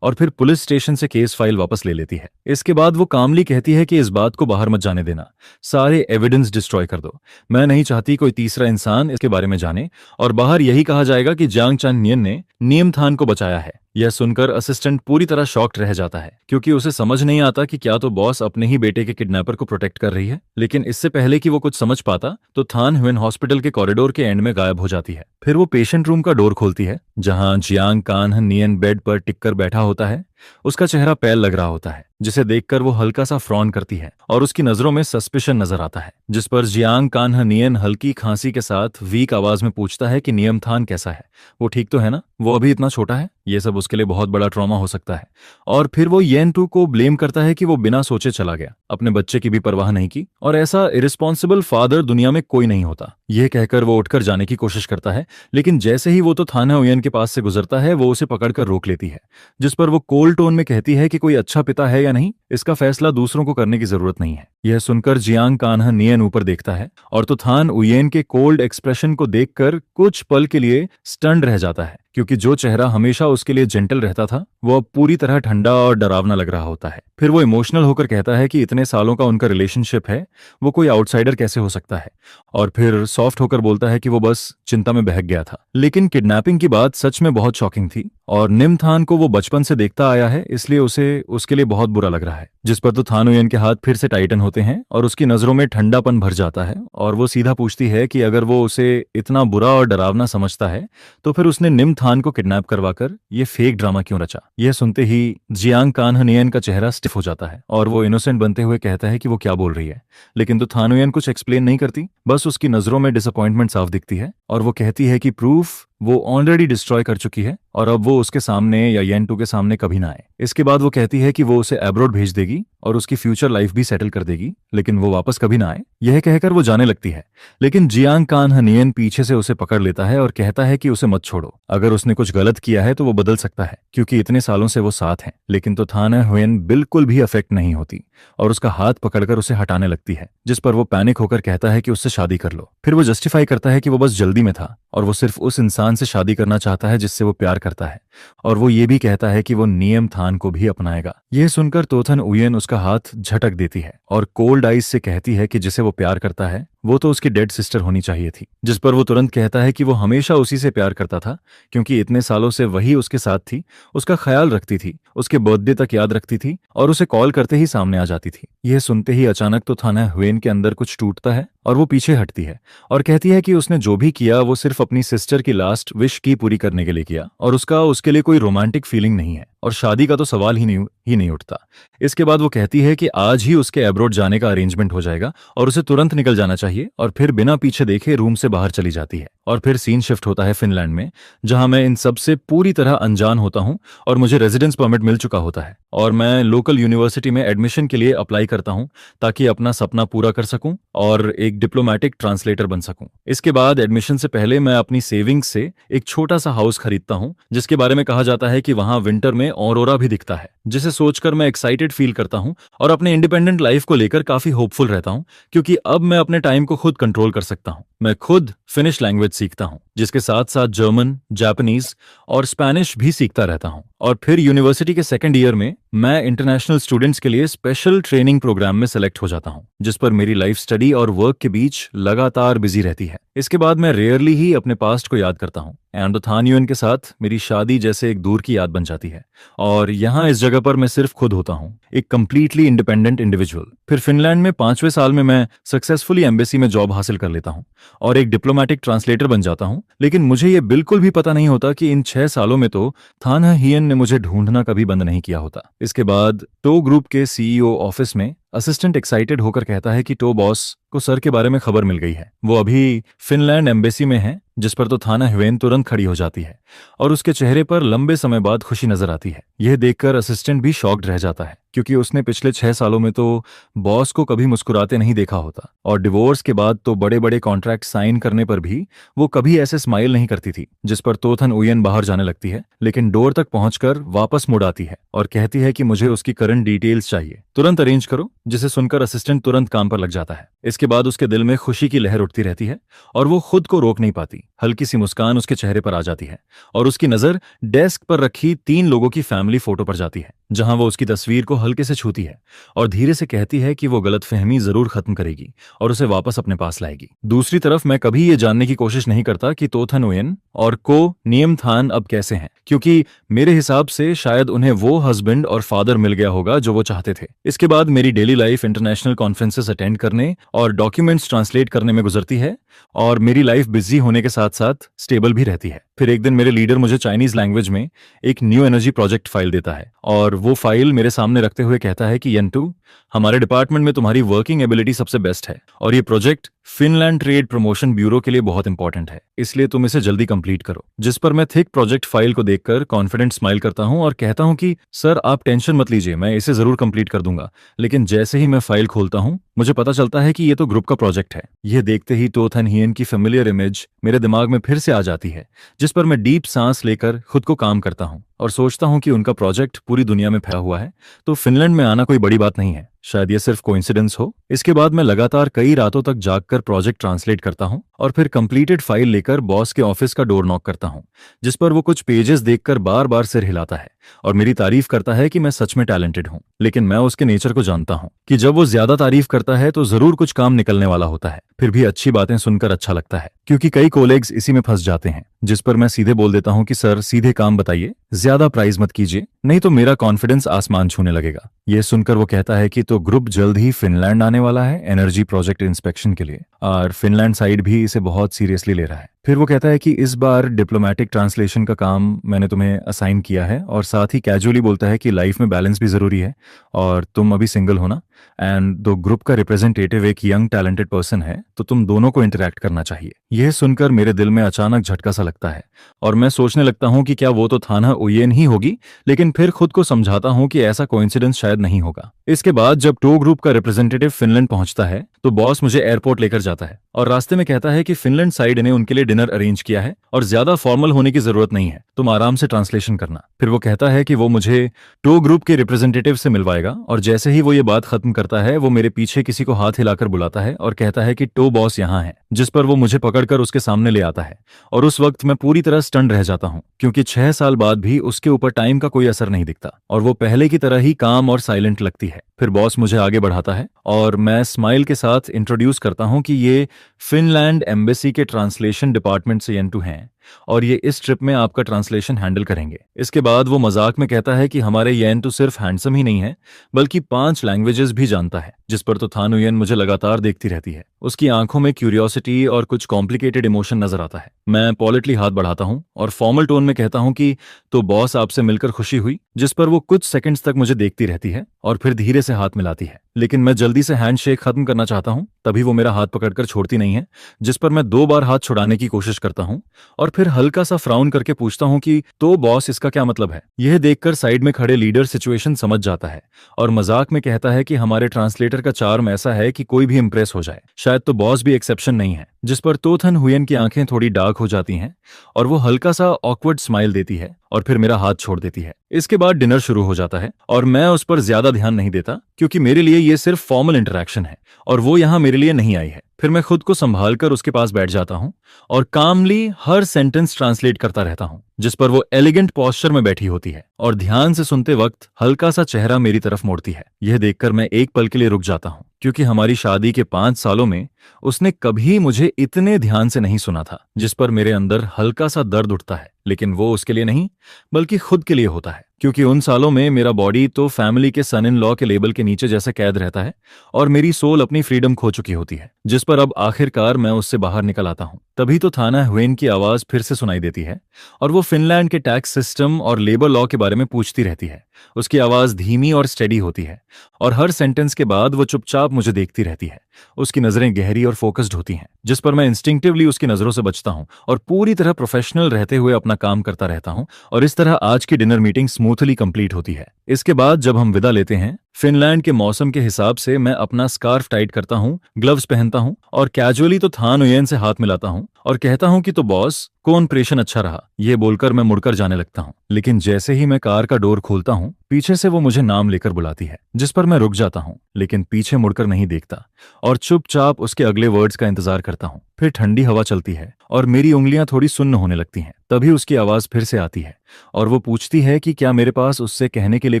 और फिर पुलिस स्टेशन से केस फाइल वापस ले लेती है। इसके बाद वो कामली कहती है कि इस बात को बाहर मत जाने देना, सारे एविडेंस डिस्ट्रॉय कर दो, मैं नहीं चाहती कोई तीसरा इंसान इसके बारे में जाने, और बाहर यही कहा जाएगा कि जियांग चान नियन ने नियम थान को बचाया है। यह सुनकर असिस्टेंट पूरी तरह शॉक्ड रह जाता है, क्योंकि उसे समझ नहीं आता कि क्या तो बॉस अपने ही बेटे के किडनैपर को प्रोटेक्ट कर रही है। लेकिन इससे पहले कि वो कुछ समझ पाता तो थान हुएन हॉस्पिटल के कॉरिडोर के एंड में गायब हो जाती है। फिर वो पेशेंट रूम का डोर खोलती है, जहां जियांग कान्ह नियन बेड पर टिककर बैठा होता है। उसका चेहरा पैल लग रहा होता है, जिसे देखकर वो हल्का सा फ्रॉन करती है, और उसकी नजरों में सस्पिशन नजर आता है। जिस पर जियांग कान्ह नियन हल्की खांसी के साथ वीक आवाज में पूछता है कि नियम थान कैसा है, वो ठीक तो है ना, वो अभी इतना छोटा है, ये सब उसके लिए बहुत बड़ा ट्रॉमा हो सकता है। और फिर वो येन टू को ब्लेम करता है कि वो बिना सोचे चला गया, अपने बच्चे की भी परवाह नहीं की, और ऐसा इरिस्पॉन्सिबल फादर दुनिया में कोई नहीं होता। यह कहकर वो उठकर जाने की कोशिश करता है, लेकिन जैसे ही वो तो थाना उयन के पास से गुजरता है वो उसे पकड़कर रोक लेती है, जिस पर वो कोल्ड टोन में कहती है कि कोई अच्छा पिता है या नहीं, इसका फैसला दूसरों को करने की जरूरत नहीं है। यह सुनकर जियांग कान्ह नियन ऊपर देखता है, और तो थान उयेन के कोल्ड एक्सप्रेशन को देखकर कुछ पल के लिए स्टन्ड रह जाता है, क्योंकि जो चेहरा हमेशा उसके लिए जेंटल रहता था वो अब पूरी तरह ठंडा और डरावना लग रहा होता है। फिर वो इमोशनल होकर कहता है कि इतने सालों का उनका रिलेशनशिप है, वो कोई आउटसाइडर कैसे हो सकता है, और फिर सॉफ्ट होकर बोलता है कि वो बस चिंता में बहक गया था। लेकिन किडनैपिंग की बात सच में बहुत शॉकिंग थी, और निम थान को वो बचपन से देखता आया है, इसलिए उसे उसके लिए बहुत बुरा लग रहा है। जिस पर तो थान उयन के हाथ फिर से टाइटन होते हैं, और उसकी नजरों में ठंडापन भर जाता है, और वो सीधा पूछती है कि अगर वो उसे इतना बुरा और डरावना समझता है तो फिर उसने निम थान को किडनैप करवाकर ये फेक ड्रामा क्यों रचा। यह सुनते ही जियांग कान्ह नियन का चेहरा स्टिफ हो जाता है, और वो इनोसेंट बनते हुए कहता है कि वो क्या बोल रही है, लेकिन तो थान उयन कुछ एक्सप्लेन नहीं करती, बस उसकी नजरों में डिसअपॉइंटमेंट साफ दिखती है, और वो कहती है कि प्रूफ वो ऑलरेडी डिस्ट्रॉय कर चुकी है, और अब वो उसके सामने या येन टू के सामने कभी ना आए। इसके बाद वो कहती है कि वो उसे एब्रॉड भेज देगी और उसकी फ्यूचर लाइफ भी सेटल कर देगी, लेकिन वो वापस कभी ना आए। यह कहकर वो जाने लगती है, लेकिन जियांग कान्ह नियन पीछे से उसे पकड़ लेता है और कहता है कि उसे मत छोड़ो, अगर उसने कुछ गलत किया है तो वो बदल सकता है, क्योंकि इतने सालों से वो साथ हैं। लेकिन तो थाना हुएन बिल्कुल भी अफेक्ट नहीं होती, और उसका हाथ पकड़कर उसे हटाने लगती है, जिस पर वो पैनिक होकर कहता है कि उससे शादी कर लो। फिर वो जस्टिफाई करता है कि वो बस जल्दी में था, और वो सिर्फ उस इंसान से शादी करना चाहता है जिससे वो प्यार करता है, और वो ये भी कहता है कि वो नियम थान को भी अपनाएगा। यह सुनकर तोथन उयन उसका हाथ झटक देती है और कोल्ड आइज से कहती है कि जिसे वो प्यार करता है वो तो उसकी डेड सिस्टर होनी चाहिए थी। जिस पर वो तुरंत कहता है कि वो हमेशा उसी से प्यार करता था, क्योंकि इतने सालों से वही उसके साथ थी, उसका ख्याल रखती थी, उसके बर्थडे तक याद रखती थी, और उसे कॉल करते ही सामने आ जाती थी। यह सुनते ही अचानक तो थाना हुएन के अंदर कुछ टूटता है, और वो पीछे हटती है और कहती है कि उसने जो भी किया वो सिर्फ अपनी सिस्टर की लास्ट विश की पूरी करने के लिए किया, और उसका उसके लिए कोई रोमांटिक फीलिंग नहीं है। और शादी का तो सवाल ही नहीं उठता। इसके बाद वो कहती है कि आज ही उसके अब्रॉड जाने का अरेंजमेंट हो जाएगा और उसे तुरंत निकल जाना चाहिए, और फिर बिना पीछे देखे रूम से बाहर चली जाती है। और फिर सीन शिफ्ट होता है फिनलैंड में, जहां मैं इन सब से पूरी तरह अनजान होता हूं और मुझे रेजिडेंस परमिट मिल चुका होता है और मैं लोकल यूनिवर्सिटी में एडमिशन के लिए अप्लाई करता हूं ताकि अपना सपना पूरा कर सकूं और एक डिप्लोमेटिक ट्रांसलेटर बन सकूं। इसके बाद एडमिशन से पहले मैं अपनी सेविंग्स से एक छोटा सा हाउस खरीदता हूं, जिसके बारे में कहा जाता है कि वहां विंटर में ऑरोरा भी दिखता है, जिसे सोचकर मैं एक्साइटेड फील करता हूं और अपने इंडिपेंडेंट लाइफ को लेकर काफी होपफुल रहता हूं, क्योंकि अब मैं अपने टाइम को खुद कंट्रोल कर सकता हूं। मैं खुद फिनिश लैंग्वेज सीखता हूं, जिसके साथ साथ जर्मन, जापानीज और स्पेनिश भी सीखता रहता हूं। और फिर यूनिवर्सिटी के सेकंड ईयर में मैं इंटरनेशनल स्टूडेंट्स के लिए स्पेशल ट्रेनिंग प्रोग्राम में सेलेक्ट हो जाता हूं, जिस पर मेरी लाइफ स्टडी और वर्क के बीच लगातार बिजी रहती है। इसके बाद मैं रेयरली ही अपने पास्ट को याद करता हूं, एंड थान यूएन के साथ मेरी शादी जैसे एक दूर की याद बन जाती है। और यहाँ इस जगह पर मैं सिर्फ खुद होता हूँ, एक कंप्लीटली इंडिपेंडेंट इंडिविजुअल। फिर फिनलैंड में 5वें साल में मैं सक्सेसफुली एम्बेसी में जॉब हासिल कर लेता हूँ और एक डिप्लोमेटिक ट्रांसलेटर बन जाता हूँ। लेकिन मुझे ये बिल्कुल भी पता नहीं होता कि इन 6 सालों में तो थान हियन ने मुझे ढूंढना कभी बंद नहीं किया होता। इसके बाद टो ग्रुप के सीईओ ऑफिस में असिस्टेंट एक्साइटेड होकर कहता है कि टो बॉस को सर के बारे में खबर मिल गई है। वो अभी फिनलैंड एम्बेसी में है, जिस पर तो थाना ह्वेन तुरंत खड़ी हो जाती है और उसके चेहरे पर लंबे समय बाद खुशी नजर आती है। यह देखकर असिस्टेंट भी शॉक्ड रह जाता है, क्योंकि उसने पिछले 6 सालों में तो बॉस को कभी मुस्कुराते नहीं देखा होता, और डिवोर्स के बाद तो बड़े बड़े कॉन्ट्रैक्ट साइन करने पर भी वो कभी ऐसे स्माइल नहीं करती थी। जिस पर तोथन उयन बाहर जाने लगती है, लेकिन डोर तक पहुंचकर वापस मुड़ आती है और कहती है कि मुझे उसकी करंट डिटेल्स चाहिए, तुरंत अरेंज करो। जिसे सुनकर असिस्टेंट तुरंत काम पर लग जाता है। इसके बाद उसके दिल में खुशी की लहर उठती रहती है और वो खुद को रोक नहीं पाती। हल्की सी मुस्कान उसके चेहरे पर आ जाती है और उसकी नजर डेस्क पर रखी 3 लोगों की फैमिली फोटो पर जाती है, जहां वो उसकी तस्वीर को हल्के से छूती है और धीरे से कहती है कि वो गलतफहमी जरूर खत्म करेगी और उसे वापस अपने पास लाएगी। दूसरी तरफ मैं कभी ये जानने की कोशिश नहीं करता कि तोथन उयन और को नियम थान अब कैसे हैं, क्योंकि मेरे हिसाब से शायद उन्हें वो हस्बैंड और फादर मिल गया होगा जो वो चाहते थे। इसके बाद मेरी daily life international conferences attend करने और डॉक्यूमेंट्स ट्रांसलेट करने में गुजरती है और मेरी लाइफ बिजी होने के साथ साथ स्टेबल भी रहती है। फिर एक दिन मेरे लीडर मुझे चाइनीज लैंग्वेज में एक न्यू एनर्जी प्रोजेक्ट फाइल देता है और वो फाइल मेरे सामने रखते हुए कहता है कि यंटू, हमारे डिपार्टमेंट में तुम्हारी वर्किंग एबिलिटी सबसे बेस्ट है और ये project Finland trade promotion bureau के लिए बहुत इंपॉर्टेंट है, इसलिए तुम इसे जल्दी कंप्लीट करो। जिस पर मैं थिक प्रोजेक्ट फाइल को देखकर कॉन्फिडेंट स्माइल करता हूं और कहता हूं कि सर आप टेंशन मत लीजिए, मैं इसे जरूर कंप्लीट कर दूंगा। लेकिन जैसे ही मैं फाइल खोलता हूं, मुझे पता चलता है कि ये तो ग्रुप का प्रोजेक्ट है। यह देखते ही तोथन हियन की फेमिलियर इमेज मेरे दिमाग में फिर से आ जाती है, जिस पर मैं डीप सांस लेकर खुद को काम करता हूं और सोचता हूं कि उनका प्रोजेक्ट पूरी दुनिया में फैला हुआ है, तो फिनलैंड में आना कोई बड़ी बात नहीं है, शायद ये सिर्फ कोइंसिडेंस हो। इसके बाद मैं लगातार कई रातों तक जागकर प्रोजेक्ट ट्रांसलेट करता हूं और फिर कंप्लीटेड फाइल लेकर बॉस के ऑफिस का डोर नॉक करता हूं, जिस पर वो कुछ पेजेस देखकर बार बार सिर हिलाता है और मेरी तारीफ करता है कि मैं सच में टैलेंटेड हूं। लेकिन मैं उसके नेचर को जानता हूं कि जब वो ज्यादा तारीफ करता है तो जरूर कुछ काम निकलने वाला होता है। फिर भी अच्छी बातें सुनकर अच्छा लगता है, क्योंकि कई कोलेग्स इसी में फंस जाते हैं। जिस पर मैं सीधे बोल देता हूं कि सर सीधे काम बताइए, ज्यादा प्राइस मत कीजिए, नहीं तो मेरा कॉन्फिडेंस आसमान छूने लगेगा। ये सुनकर वो कहता है कि तो ग्रुप जल्द ही फिनलैंड आने वाला है एनर्जी प्रोजेक्ट इंस्पेक्शन के लिए और फिनलैंड साइड भी इसे बहुत सीरियसली ले रहा है। फिर वो कहता है कि इस बार डिप्लोमेटिक ट्रांसलेशन का काम मैंने तुम्हें असाइन किया है और साथ ही कैजुअली बोलता है कि लाइफ में बैलेंस भी जरूरी है और तुम अभी सिंगल हो ना, एंड दो ग्रुप का रिप्रेजेंटेटिव एक यंग टैलेंटेड पर्सन है, तो तुम दोनों को इंटरेक्ट करना चाहिए। यह सुनकर मेरे दिल में अचानक झटका सा लगता है और मैं सोचने लगता हूं कि क्या वो तो थाना उयेन ही होगी, लेकिन फिर खुद को समझाता हूं कि ऐसा कोइंसिडेंस शायद नहीं होगा। इसके बाद जब टो ग्रुप का रिप्रेजेंटेटिव फिनलैंड पहुंचता है तो बॉस मुझे एयरपोर्ट लेकर जाता है और रास्ते में कहता है कि फिनलैंड साइड ने उनके लिए डिनर अरेंज किया है और ज्यादा फॉर्मल होने की जरूरत नहीं है, तुम आराम से ट्रांसलेशन करना। फिर वो कहता है कि वो मुझे टो ग्रुप के रिप्रेजेंटेटिव से मिलवाएगा और जैसे ही वो ये बात खत्म करता है वो मेरे पीछे किसी को हाथ हिलाकर बुलाता है और कहता है कि टो बॉस यहाँ है, जिस पर वो मुझे पकड़कर उसके सामने ले आता है और उस वक्त मैं पूरी तरह स्टन रह जाता हूँ, क्योंकि 6 साल बाद भी उसके ऊपर टाइम का कोई असर नहीं दिखता और वो पहले की तरह ही काम और साइलेंट लगती है। फिर बॉस मुझे आगे बढ़ाता है और मैं स्माइल के साथ इंट्रोड्यूस करता हूं कि ये फिनलैंड एम्बेसी के ट्रांसलेशन डिपार्टमेंट से यंटू हैं और ये इस ट्रिप में आपका ट्रांसलेशन हैंडल करेंगे। इसके बाद वो मजाक में कहता है कि हमारे येन तो सिर्फ हैंडसम ही नहीं है बल्कि 5 लैंग्वेजेस भी जानता है, जिस पर तो थान हुयेन मुझे लगातार देखती रहती है। उसकी आंखों में क्यूरियोसिटी और कुछ कॉम्प्लिकेटेड इमोशन नजर आता है। मैं पॉलिटली हाथ बढ़ाता हूँ और फॉर्मल टोन में कहता हूँ कि तो बॉस आपसे मिलकर खुशी हुई, जिस पर वो कुछ सेकंड्स तक मुझे देखती रहती है और फिर धीरे से हाथ मिलाती है। लेकिन मैं जल्दी से हैंडशेक खत्म करना चाहता हूँ, तभी वो मेरा हाथ पकड़कर छोड़ती नहीं है, जिस पर मैं 2 बार हाथ छुड़ाने की कोशिश करता हूँ और फिर हल्का सा फ्राउन करके पूछता हूँ कि तो बॉस इसका क्या मतलब है। यह देखकर साइड में खड़े लीडर सिचुएशन समझ जाता है और मजाक में कहता है कि हमारे ट्रांसलेटर का चार्म ऐसा है कि कोई भी इंप्रेस हो जाए, शायद तो बॉस भी एक्सेप्शन नहीं है। जिस पर तो थन हुयेन की आंखें थोड़ी डार्क हो जाती हैं और वो हल्का सा ऑकवर्ड स्माइल देती है और फिर मेरा हाथ छोड़ देती है। इसके बाद डिनर शुरू हो जाता है और मैं उस पर ज्यादा ध्यान नहीं देता, क्योंकि मेरे लिए ये सिर्फ फॉर्मल इंटरेक्शन है और वो यहाँ मेरे लिए नहीं आई है। फिर मैं खुद को संभाल कर उसके पास बैठ जाता हूँ और कामली हर सेंटेंस ट्रांसलेट करता रहता हूँ, जिस पर वो एलिगेंट पोस्चर में बैठी होती है और ध्यान से सुनते वक्त हल्का सा चेहरा मेरी तरफ मोड़ती है। यह देखकर मैं एक पल के लिए रुक जाता हूँ, क्योंकि हमारी शादी के 5 सालों में उसने कभी मुझे इतने ध्यान से नहीं सुना था। जिस पर मेरे अंदर हल्का सा दर्द उठता है, लेकिन वो उसके लिए नहीं बल्कि खुद के लिए होता है, क्योंकि उन सालों में मेरा बॉडी तो फैमिली के सन इन लॉ के लेबल के नीचे जैसे कैद रहता है और मेरी सोल अपनी फ्रीडम खो चुकी होती है। जिस पर अब आखिरकार मैं उससे बाहर निकल आता हूँ। तभी तो थाना हुयेन की आवाज फिर से सुनाई देती है और वो फिनलैंड के टैक्स सिस्टम और लेबर लॉ के बारे में पूछती रहती है। उसकी आवाज धीमी और स्टेडी होती है और हर सेंटेंस के बाद वो चुपचाप मुझे देखती रहती है। उसकी नजरें गहरी और फोकस्ड होती हैं, जिस पर मैं इंस्टिंक्टिवली उसकी नजरों से बचता हूं और पूरी तरह प्रोफेशनल रहते हुए अपना काम करता रहता हूं। और इस तरह आज की डिनर मीटिंग स्मूथली कंप्लीट होती है। इसके बाद जब हम विदा लेते हैं, फिनलैंड के मौसम के हिसाब से मैं अपना स्कार्फ टाइट करता हूँ, ग्लव्स पहनता हूँ और कैजुअली तो थान हुयेन से हाथ मिलाता हूँ और कहता हूँ कि तो बॉस को इंप्रेशन अच्छा रहा। ये बोलकर मैं मुड़कर जाने लगता हूँ, लेकिन जैसे ही मैं कार का डोर खोलता हूँ, पीछे से वो मुझे नाम लेकर बुलाती है, जिस पर मैं रुक जाता हूँ, लेकिन पीछे मुड़कर नहीं देखता और चुपचाप उसके अगले वर्ड्स का इंतजार करता हूँ। फिर ठंडी हवा चलती है और मेरी उंगलियां थोड़ी सुन्न होने लगती हैं। तभी उसकी आवाज फिर से आती है और वो पूछती है कि क्या मेरे पास उससे कहने के लिए